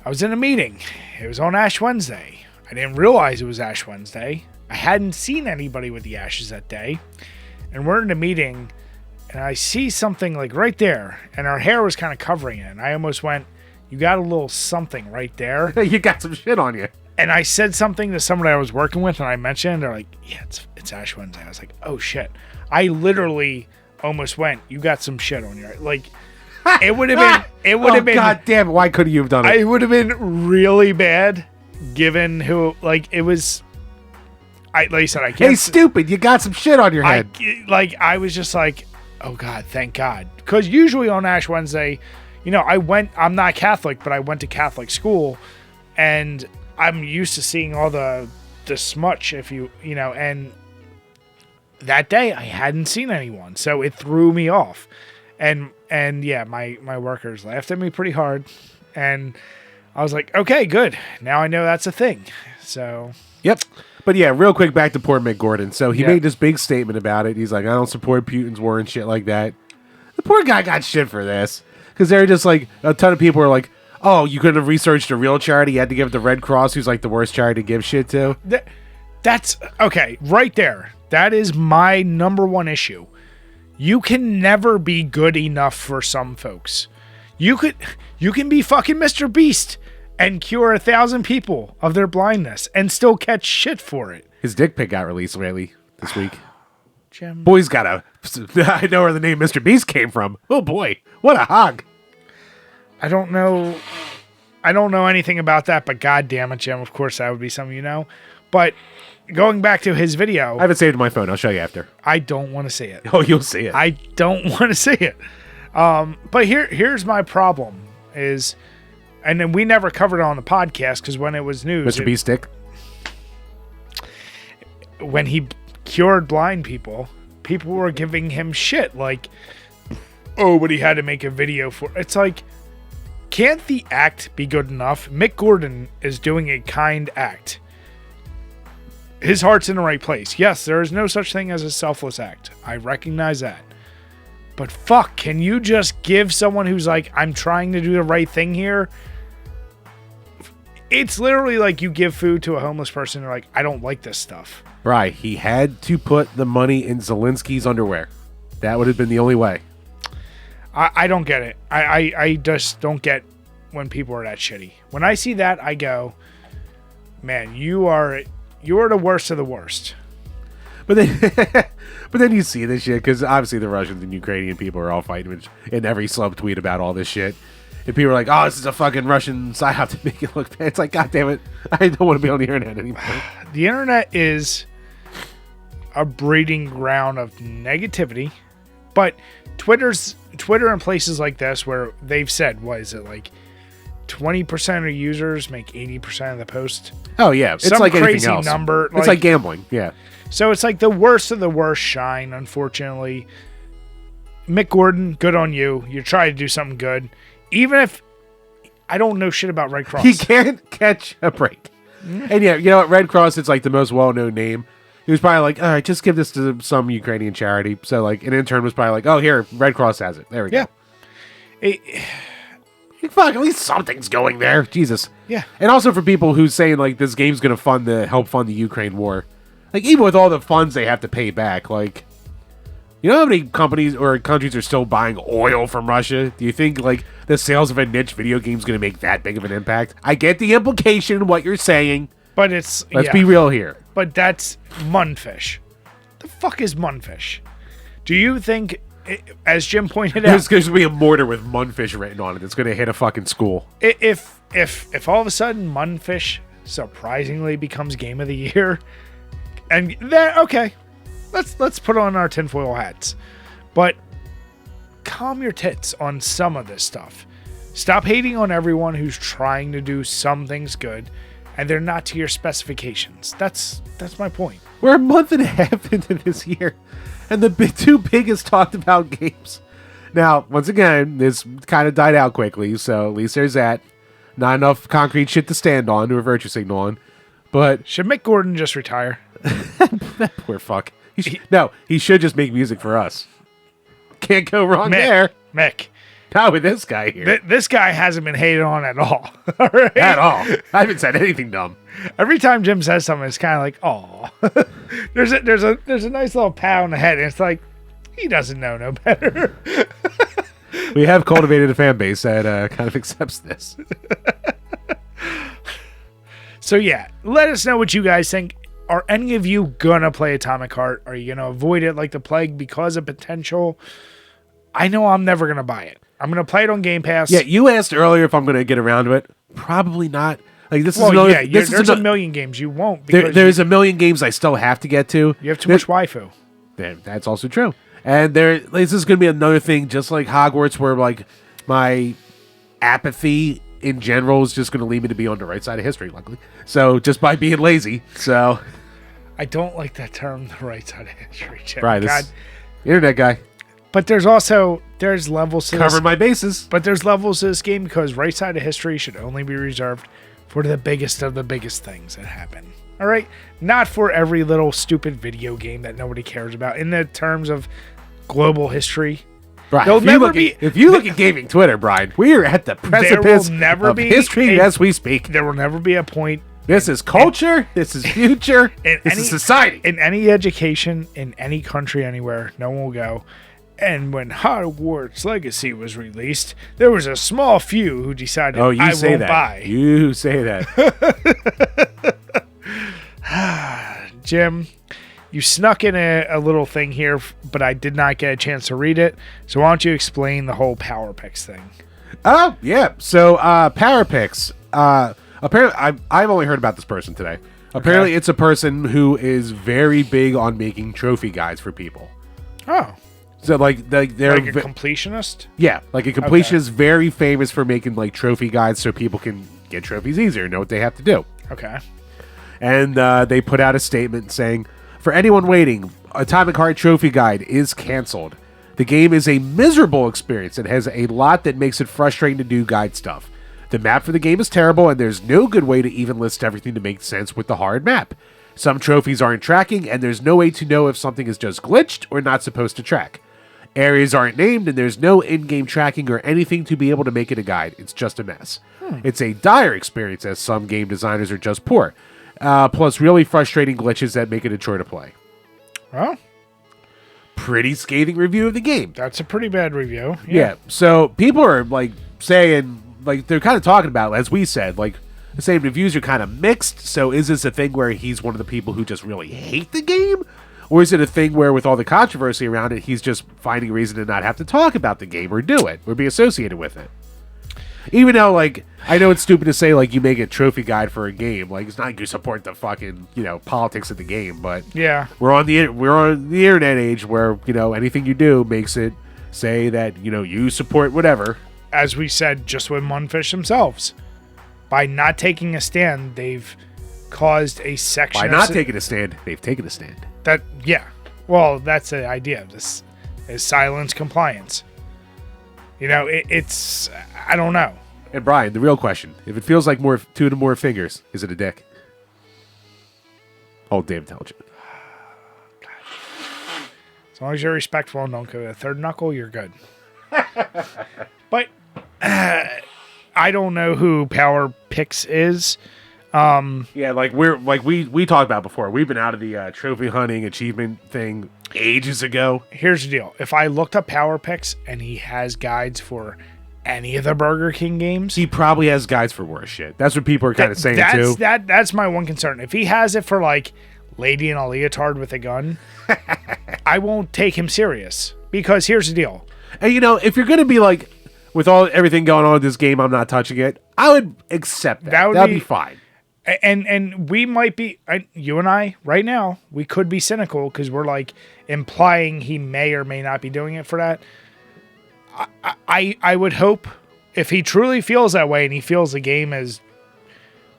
I was in a meeting. It was on Ash Wednesday. I didn't realize it was Ash Wednesday. I hadn't seen anybody with the ashes that day. And we're in a meeting, and I see something like right there, and her hair was kind of covering it. And I almost went, you got a little something right there. You got some shit on you. And I said something to somebody I was working with, and I mentioned, they're like, yeah, it's Ash Wednesday. I was like, oh, shit. I literally almost went, you got some shit on you. Like, it would have been. God damn it. Why couldn't you have done it? It would have been really bad given who, like, it was. Like I said, I can't. Hey, stupid, you got some shit on your head. I was just like, oh, God, thank God. Because usually on Ash Wednesday, I'm not Catholic, but I went to Catholic school, and I'm used to seeing all the smutch, and that day I hadn't seen anyone, so it threw me off. And yeah, my workers laughed at me pretty hard, and I was like, okay, good. Now I know that's a thing. So. Yep. But yeah, real quick, back to poor Mick Gordon. So he made this big statement about it. He's like, I don't support Putin's war and shit like that. The poor guy got shit for this. Because they're just like, a ton of people were like, oh, you couldn't have researched a real charity. You had to give it to Red Cross, who's like the worst charity to give shit to. That's, okay, right there. That is my number one issue. You can never be good enough for some folks. You can be fucking Mr. Beast and cure 1,000 people of their blindness and still catch shit for it. His dick pic got released lately this week. Jim. Boy's got I know where the name Mr. Beast came from. Oh boy, what a hog. I don't know anything about that, but god damn it, Jim. Of course that would be something you know. But going back to his video. I have it saved on my phone. I'll show you after. I don't want to see it. Oh, you'll see it. I don't want to see it. But here's my problem is, and then we never covered it on the podcast because when it was news. Mr. Beast dick? When he cured blind people, people were giving him shit like, oh, but he had to make a video for it. It's like, can't the act be good enough? Mick Gordon is doing a kind act. His heart's in the right place. Yes, there is no such thing as a selfless act. I recognize that. But fuck, can you just give someone who's like, I'm trying to do the right thing here? It's literally like you give food to a homeless person and they're like, I don't like this stuff. Right. He had to put the money in Zelensky's underwear. That would have been the only way. I don't get it. I just don't get when people are that shitty. When I see that, I go, man, you're the worst of the worst. But then you see this shit because obviously the Russians and Ukrainian people are all fighting in every slub tweet about all this shit. And people are like, oh, this is a fucking Russian psyop to make it look bad. It's like, God damn it. I don't want to be on the internet anymore. The internet is a breeding ground of negativity. But Twitter and places like this where they've said, what is it, like 20% of users make 80% of the post? Oh, yeah. It's some like anything crazy else. Number. It's like gambling. Yeah. So it's like the worst of the worst shine, unfortunately. Mick Gordon, good on you. You're trying to do something good. Even if I don't know shit about Red Cross. He can't catch a break. And yeah, you know what? Red Cross, it's like the most well-known name. He was probably like, all right, just give this to some Ukrainian charity. So like an intern was probably like, oh, here, Red Cross has it. There we go. Fuck, at least something's going there. Jesus. Yeah. And also for people who saying like this game's going to help fund the Ukraine war. Like even with all the funds they have to pay back, like, you know how many companies or countries are still buying oil from Russia? Do you think like the sales of a niche video game is going to make that big of an impact? I get the implication, what you're saying. But let's be real here. But that's Munfish. The fuck is Munfish? Do you think as Jim pointed out, There's going to be a mortar with Munfish written on it that's going to hit a fucking school. if all of a sudden Munfish surprisingly becomes game of the year, and then okay, let's put on our tinfoil hats, but calm your tits on some of this stuff. Stop hating on everyone who's trying to do some things good, and they're not to your specifications. That's my point. We're a month and a half into this year, and the two biggest talked about games. Now, once again, this kind of died out quickly, so at least there's that. Not enough concrete shit to stand on, to a virtue signal on. But should Mick Gordon just retire? That poor fuck. He should just make music for us. Can't go wrong there. Mick. Not with this guy here. This guy hasn't been hated on at all. All right? At all. I haven't said anything dumb. Every time Jim says something, it's kind of like, oh. there's a nice little pat on the head, and it's like, he doesn't know no better. We have cultivated a fan base that kind of accepts this. So yeah, let us know what you guys think. Are any of you gonna play Atomic Heart? Are you gonna avoid it like the plague because of potential? I know I'm never gonna buy it. I'm gonna play it on Game Pass. Yeah, you asked earlier if I'm gonna get around to it. Probably not. Like this is there's a million games you won't. There's a million games I still have to get to. You have too much waifu. That's also true. And this is gonna be another thing, just like Hogwarts, where like my apathy in general is just gonna lead me to be on the right side of history. Luckily, so just by being lazy. So I don't like that term, the right side of history. Jim. Right, this internet guy. But there's levels to Covering my bases. But there's levels to this game because right side of history should only be reserved for the biggest of the biggest things that happen. All right? Not for every little stupid video game that nobody cares about. In the terms of global history. Right. If you look at gaming Twitter, Brian, we are at the precipice of history as we speak. There will never be a point. This is culture. This is future. This is society. In any education, in any country, anywhere, no one will go. And when Hogwarts Legacy was released, there was a small few who decided, I won't buy. You say that. Jim, you snuck in a little thing here, but I did not get a chance to read it. So why don't you explain the whole Power Picks thing? Oh, yeah. So Power Picks. Apparently, I've only heard about this person today. Apparently, it's a person who is very big on making trophy guides for people. Oh. So like they're like a completionist? Yeah, like a completionist is very famous for making like trophy guides so people can get trophies easier, know what they have to do. Okay. And they put out a statement saying, for anyone waiting, Atomic Heart Trophy Guide is canceled. The game is a miserable experience and has a lot that makes it frustrating to do guide stuff. The map for the game is terrible and there's no good way to even list everything to make sense with the hard map. Some trophies aren't tracking and there's no way to know if something is just glitched or not supposed to track. Areas aren't named, and there's no in-game tracking or anything to be able to make it a guide. It's just a mess. It's a dire experience, as some game designers are just poor. Plus really frustrating glitches that make it a chore to play. Well, pretty scathing review of the game. That's a pretty bad review. Yeah. So people are like saying, like they're kind of talking about, as we said, like the same reviews are kind of mixed. So is this a thing where he's one of the people who just really hate the game? Or is it a thing where with all the controversy around it, he's just finding a reason to not have to talk about the game or do it or be associated with it? Even though, like, I know it's stupid to say, like, you make a trophy guide for a game. Like, it's not like you support the fucking, politics of the game. But yeah, we're on the internet age where, anything you do makes it say that, you support whatever. As we said, just with Munfish themselves. By not taking a stand, they've caused a section. By not taking a stand, they've taken a stand. Well, that's the idea of this, is silence compliance. It's, I don't know. And Brian, the real question, if it feels like two to more fingers, is it a dick? Oh, damn intelligent. As long as you're respectful and don't go to the third knuckle, you're good. But I don't know who Power Picks is. Yeah, we talked about before. We've been out of the trophy hunting achievement thing ages ago. Here's the deal: if I looked up Power Picks and he has guides for any of the Burger King games, he probably has guides for worse shit. That's what people are kind of saying too. That's my one concern. If he has it for like Lady in a Leotard with a gun, I won't take him serious Because here's the deal. And if you're going to be like, with everything going on with this game, I'm not touching it, I would accept that. That'd be fine. And we might be, you and I, right now, we could be cynical because we're like implying he may or may not be doing it for that. I would hope if he truly feels that way and he feels the game is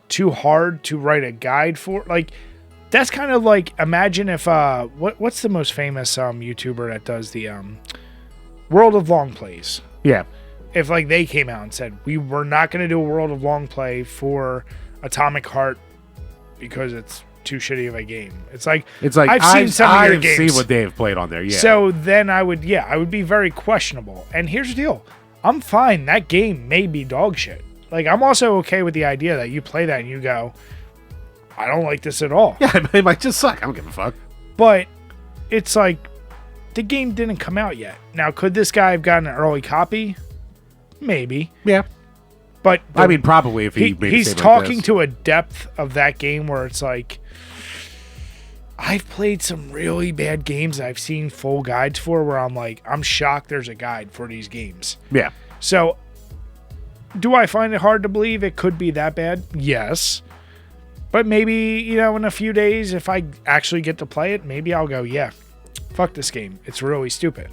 too hard to write a guide for, like, that's kind of like, imagine if, what's the most famous YouTuber that does the World of Long Plays? Yeah. If like they came out and said, we were not going to do a World of Long Play for Atomic Heart because it's too shitty of a game. It's like I've seen some of your games. I've seen what they've played on there, yeah. So then I would be very questionable. And here's the deal. I'm fine. That game may be dog shit. Like, I'm also okay with the idea that you play that and you go, I don't like this at all. Yeah, it might just suck. I don't give a fuck. But it's like, the game didn't come out yet. Now, could this guy have gotten an early copy? Maybe. Yeah. But I mean, probably if he's talking to a depth of that game where it's like, I've played some really bad games I've seen full guides for where I'm like, I'm shocked there's a guide for these games. Yeah. So, do I find it hard to believe it could be that bad? Yes. But maybe, in a few days, if I actually get to play it, maybe I'll go, yeah, fuck this game. It's really stupid.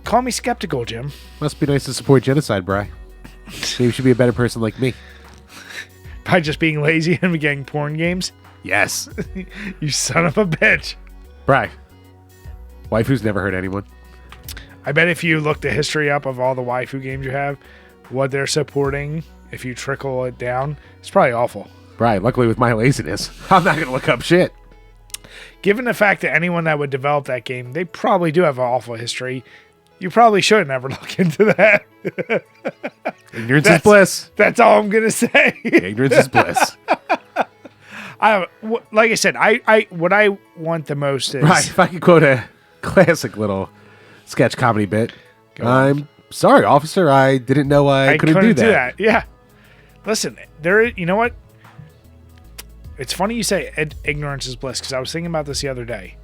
Call me skeptical, Jim. Must be nice to support genocide, Bri. Maybe you should be a better person like me. By just being lazy and getting porn games? Yes. You son of a bitch. Bri. Waifu's never hurt anyone. I bet if you look the history up of all the waifu games you have, what they're supporting, if you trickle it down, it's probably awful. Bri, luckily with my laziness, I'm not going to look up shit. Given the fact that anyone that would develop that game, they probably do have an awful history. You probably shouldn't ever look into that. Ignorance is bliss. That's all I'm going to say. Ignorance is bliss. Like I said, what I want the most is... Right, if I could quote a classic little sketch comedy bit. I'm sorry, officer. I didn't know I couldn't do that. Yeah. Listen, you know what? It's funny you say ignorance is bliss, because I was thinking about this the other day.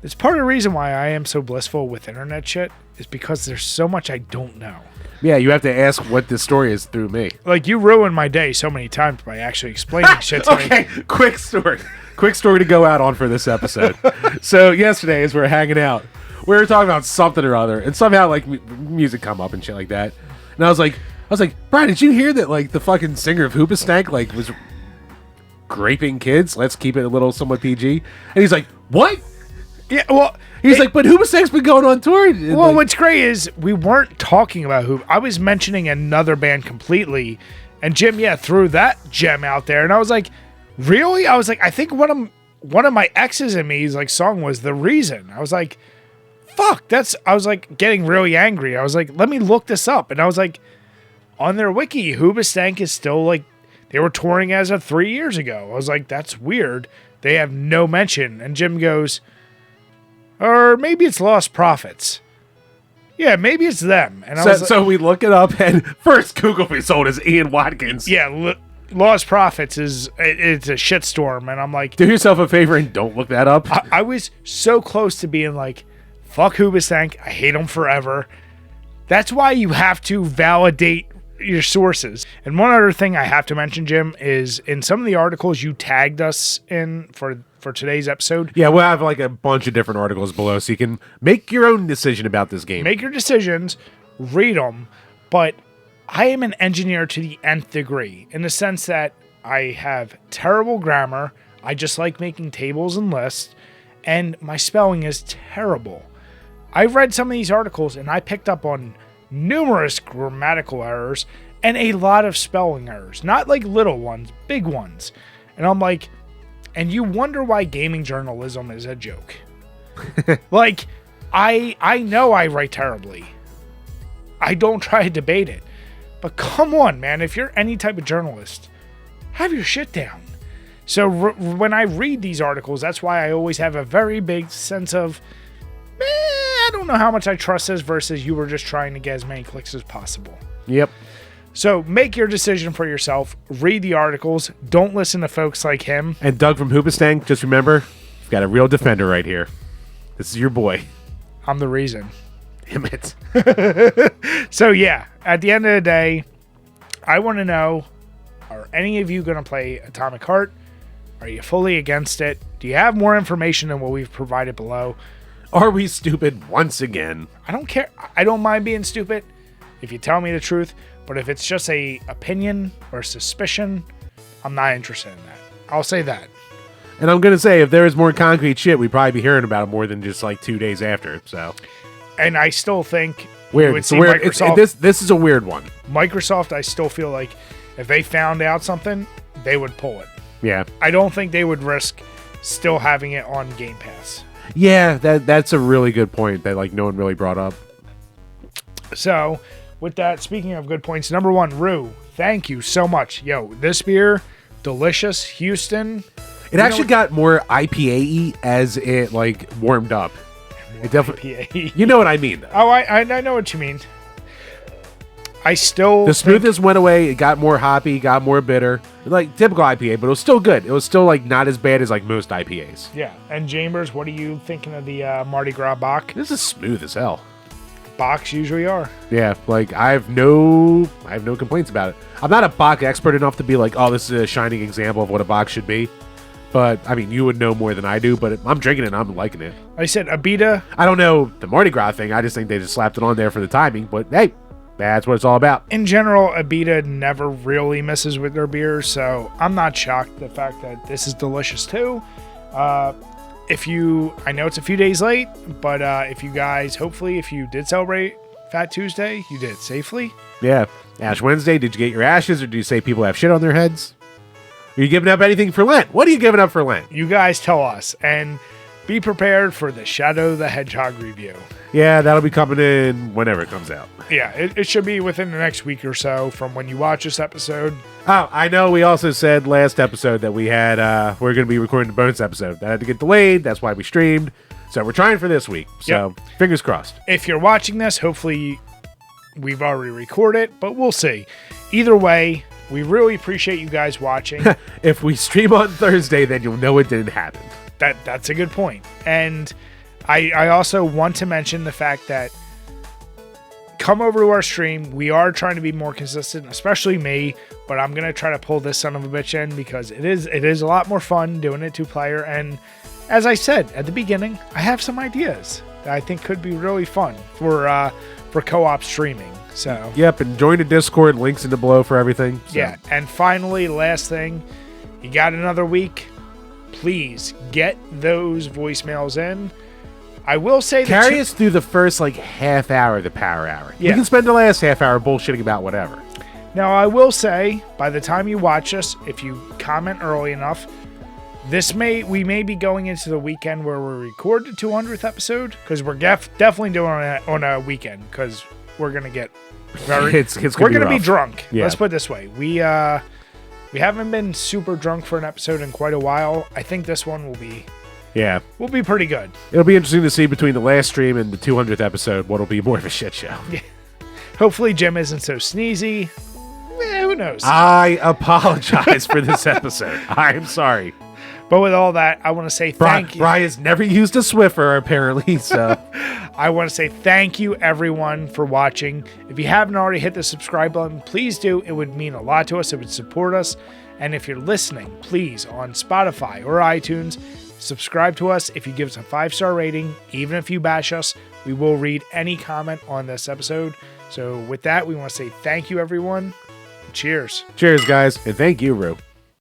It's part of the reason why I am so blissful with internet shit is because there's so much I don't know. Yeah, you have to ask what this story is through me. Like, you ruined my day so many times by actually explaining shit to me. Okay, quick story to go out on for this episode. So yesterday, as we were hanging out, we were talking about something or other, and somehow like music come up and shit like that. And I was like, Brian, did you hear that like the fucking singer of Hoobastank like was raping kids? Let's keep it a little somewhat PG. And he's like, what? Yeah, well, he's like, but Hoobastank's been going on tour. And well, what's great is we weren't talking about Hoop. I was mentioning another band completely, and Jim, threw that gem out there, and I was like, really? I was like, I think one of my exes and me's like song was The Reason. I was like, fuck, I was like getting really angry. I was like, let me look this up, and I was like, on their wiki, Hoobastank is still like, they were touring as of 3 years ago. I was like, that's weird. They have no mention, and Jim goes, or maybe it's Lost Prophets. Yeah, maybe it's them. And so we look it up, and first Google result is Ian Watkins. Yeah, Lost Prophets it's a shitstorm, and I'm like, do yourself a favor and don't look that up. I was so close to being like, fuck Hoobastank, I hate them forever. That's why you have to validate your sources. And one other thing I have to mention, Jim, is in some of the articles you tagged us in for today's episode. Yeah, we'll have like a bunch of different articles below so you can make your own decision about this game. Make your decisions, read them, but I am an engineer to the nth degree in the sense that I have terrible grammar, I just like making tables and lists, and my spelling is terrible. I've read some of these articles and I picked up on numerous grammatical errors and a lot of spelling errors. Not like little ones, big ones. And I'm like, and you wonder why gaming journalism is a joke. Like, I know I write terribly. I don't try to debate it. But come on, man, if you're any type of journalist, have your shit down. So when I read these articles, that's why I always have a very big sense of, I don't know how much I trust this versus you were just trying to get as many clicks as possible. Yep. So make your decision for yourself. Read the articles. Don't listen to folks like him. And Doug from Hoobastank, just remember, you've got a real defender right here. This is your boy. I'm the reason. Damn it. So yeah, at the end of the day, I want to know, are any of you going to play Atomic Heart? Are you fully against it? Do you have more information than what we've provided below? Are we stupid once again? I don't care. I don't mind being stupid if you tell me the truth, but if it's just a opinion or suspicion, I'm not interested in that. I'll say that. And I'm going to say, if there is more concrete shit, we'd probably be hearing about it more than just like 2 days after. So, and I still think weird. you would It's see weird. Microsoft. This is a weird one. Microsoft, I still feel like if they found out something, they would pull it. Yeah. I don't think they would risk still having it on Game Pass. Yeah, that's a really good point that like no one really brought up. So, with that, speaking of good points, number one, Rue, thank you so much. Yo, this beer, delicious. Houston. It actually got more IPA-y as it like warmed up. It definitely. IPA. You know what I mean, though. Oh, I know what you mean. I still The smoothness went away. It got more hoppy, got more bitter, like typical IPA, but it was still good. It was still like not as bad as like most IPAs. Yeah. And Chambers, what are you thinking of the Mardi Gras Bock? This is smooth as hell. Bocks usually are. Yeah, like I have no complaints about it. I'm not a Bach expert enough to be like, oh, this is a shining example of what a Bach should be. But I mean, you would know more than I do. But I'm drinking it, and I'm liking it. I said Abita. I don't know the Mardi Gras thing. I just think they just slapped it on there for the timing. But hey, that's what it's all about. In general, Abita never really misses with their beers, so I'm not shocked the fact that this is delicious too. I know it's a few days late, but if you guys, hopefully, if you did celebrate Fat Tuesday, you did it safely. Yeah. Ash Wednesday, did you get your ashes, or do you say people have shit on their heads? Are you giving up anything for Lent? What are you giving up for Lent? You guys tell us, and be prepared for the Shadow the Hedgehog review. Yeah, that'll be coming in whenever it comes out. Yeah, it should be within the next week or so from when you watch this episode. Oh, I know we also said last episode that we had, we're going to be recording the bonus episode. That had to get delayed. That's why we streamed. So we're trying for this week. So Fingers crossed. If you're watching this, hopefully we've already recorded, but we'll see. Either way, we really appreciate you guys watching. If we stream on Thursday, then you'll know it didn't happen. That's a good point. And I also want to mention the fact that come over to our stream. We are trying to be more consistent, especially me, but I'm going to try to pull this son of a bitch in because it is a lot more fun doing it 2-player. And as I said at the beginning, I have some ideas that I think could be really fun for co-op streaming. So yep, and join the Discord. Links in the below for everything. So. Yeah, and finally, last thing, you got another week. Please get those voicemails in. I will say carry us through the first like half hour of the power hour. Yeah. You can spend the last half hour bullshitting about whatever. Now, I will say, by the time you watch us, if you comment early enough, we may be going into the weekend where we record the 200th episode because we're definitely doing it on a weekend because we're gonna get we're gonna be drunk. Yeah. Let's put it this way: we haven't been super drunk for an episode in quite a while. I think this one will be. Yeah. Will be pretty good. It'll be interesting to see between the last stream and the 200th episode what'll be more of a shit show. Yeah. Hopefully Jim isn't so sneezy. Who knows? I apologize for this episode. I'm sorry. But with all that, I want to say thank you. Brian's never used a Swiffer, apparently, so... I want to say thank you, everyone, for watching. If you haven't already hit the subscribe button, please do. It would mean a lot to us. It would support us. And if you're listening, please, on Spotify or iTunes, subscribe to us. If you give us a 5-star rating, even if you bash us, we will read any comment on this episode. So with that, we want to say thank you, everyone. Cheers. Cheers, guys, and thank you, Rue.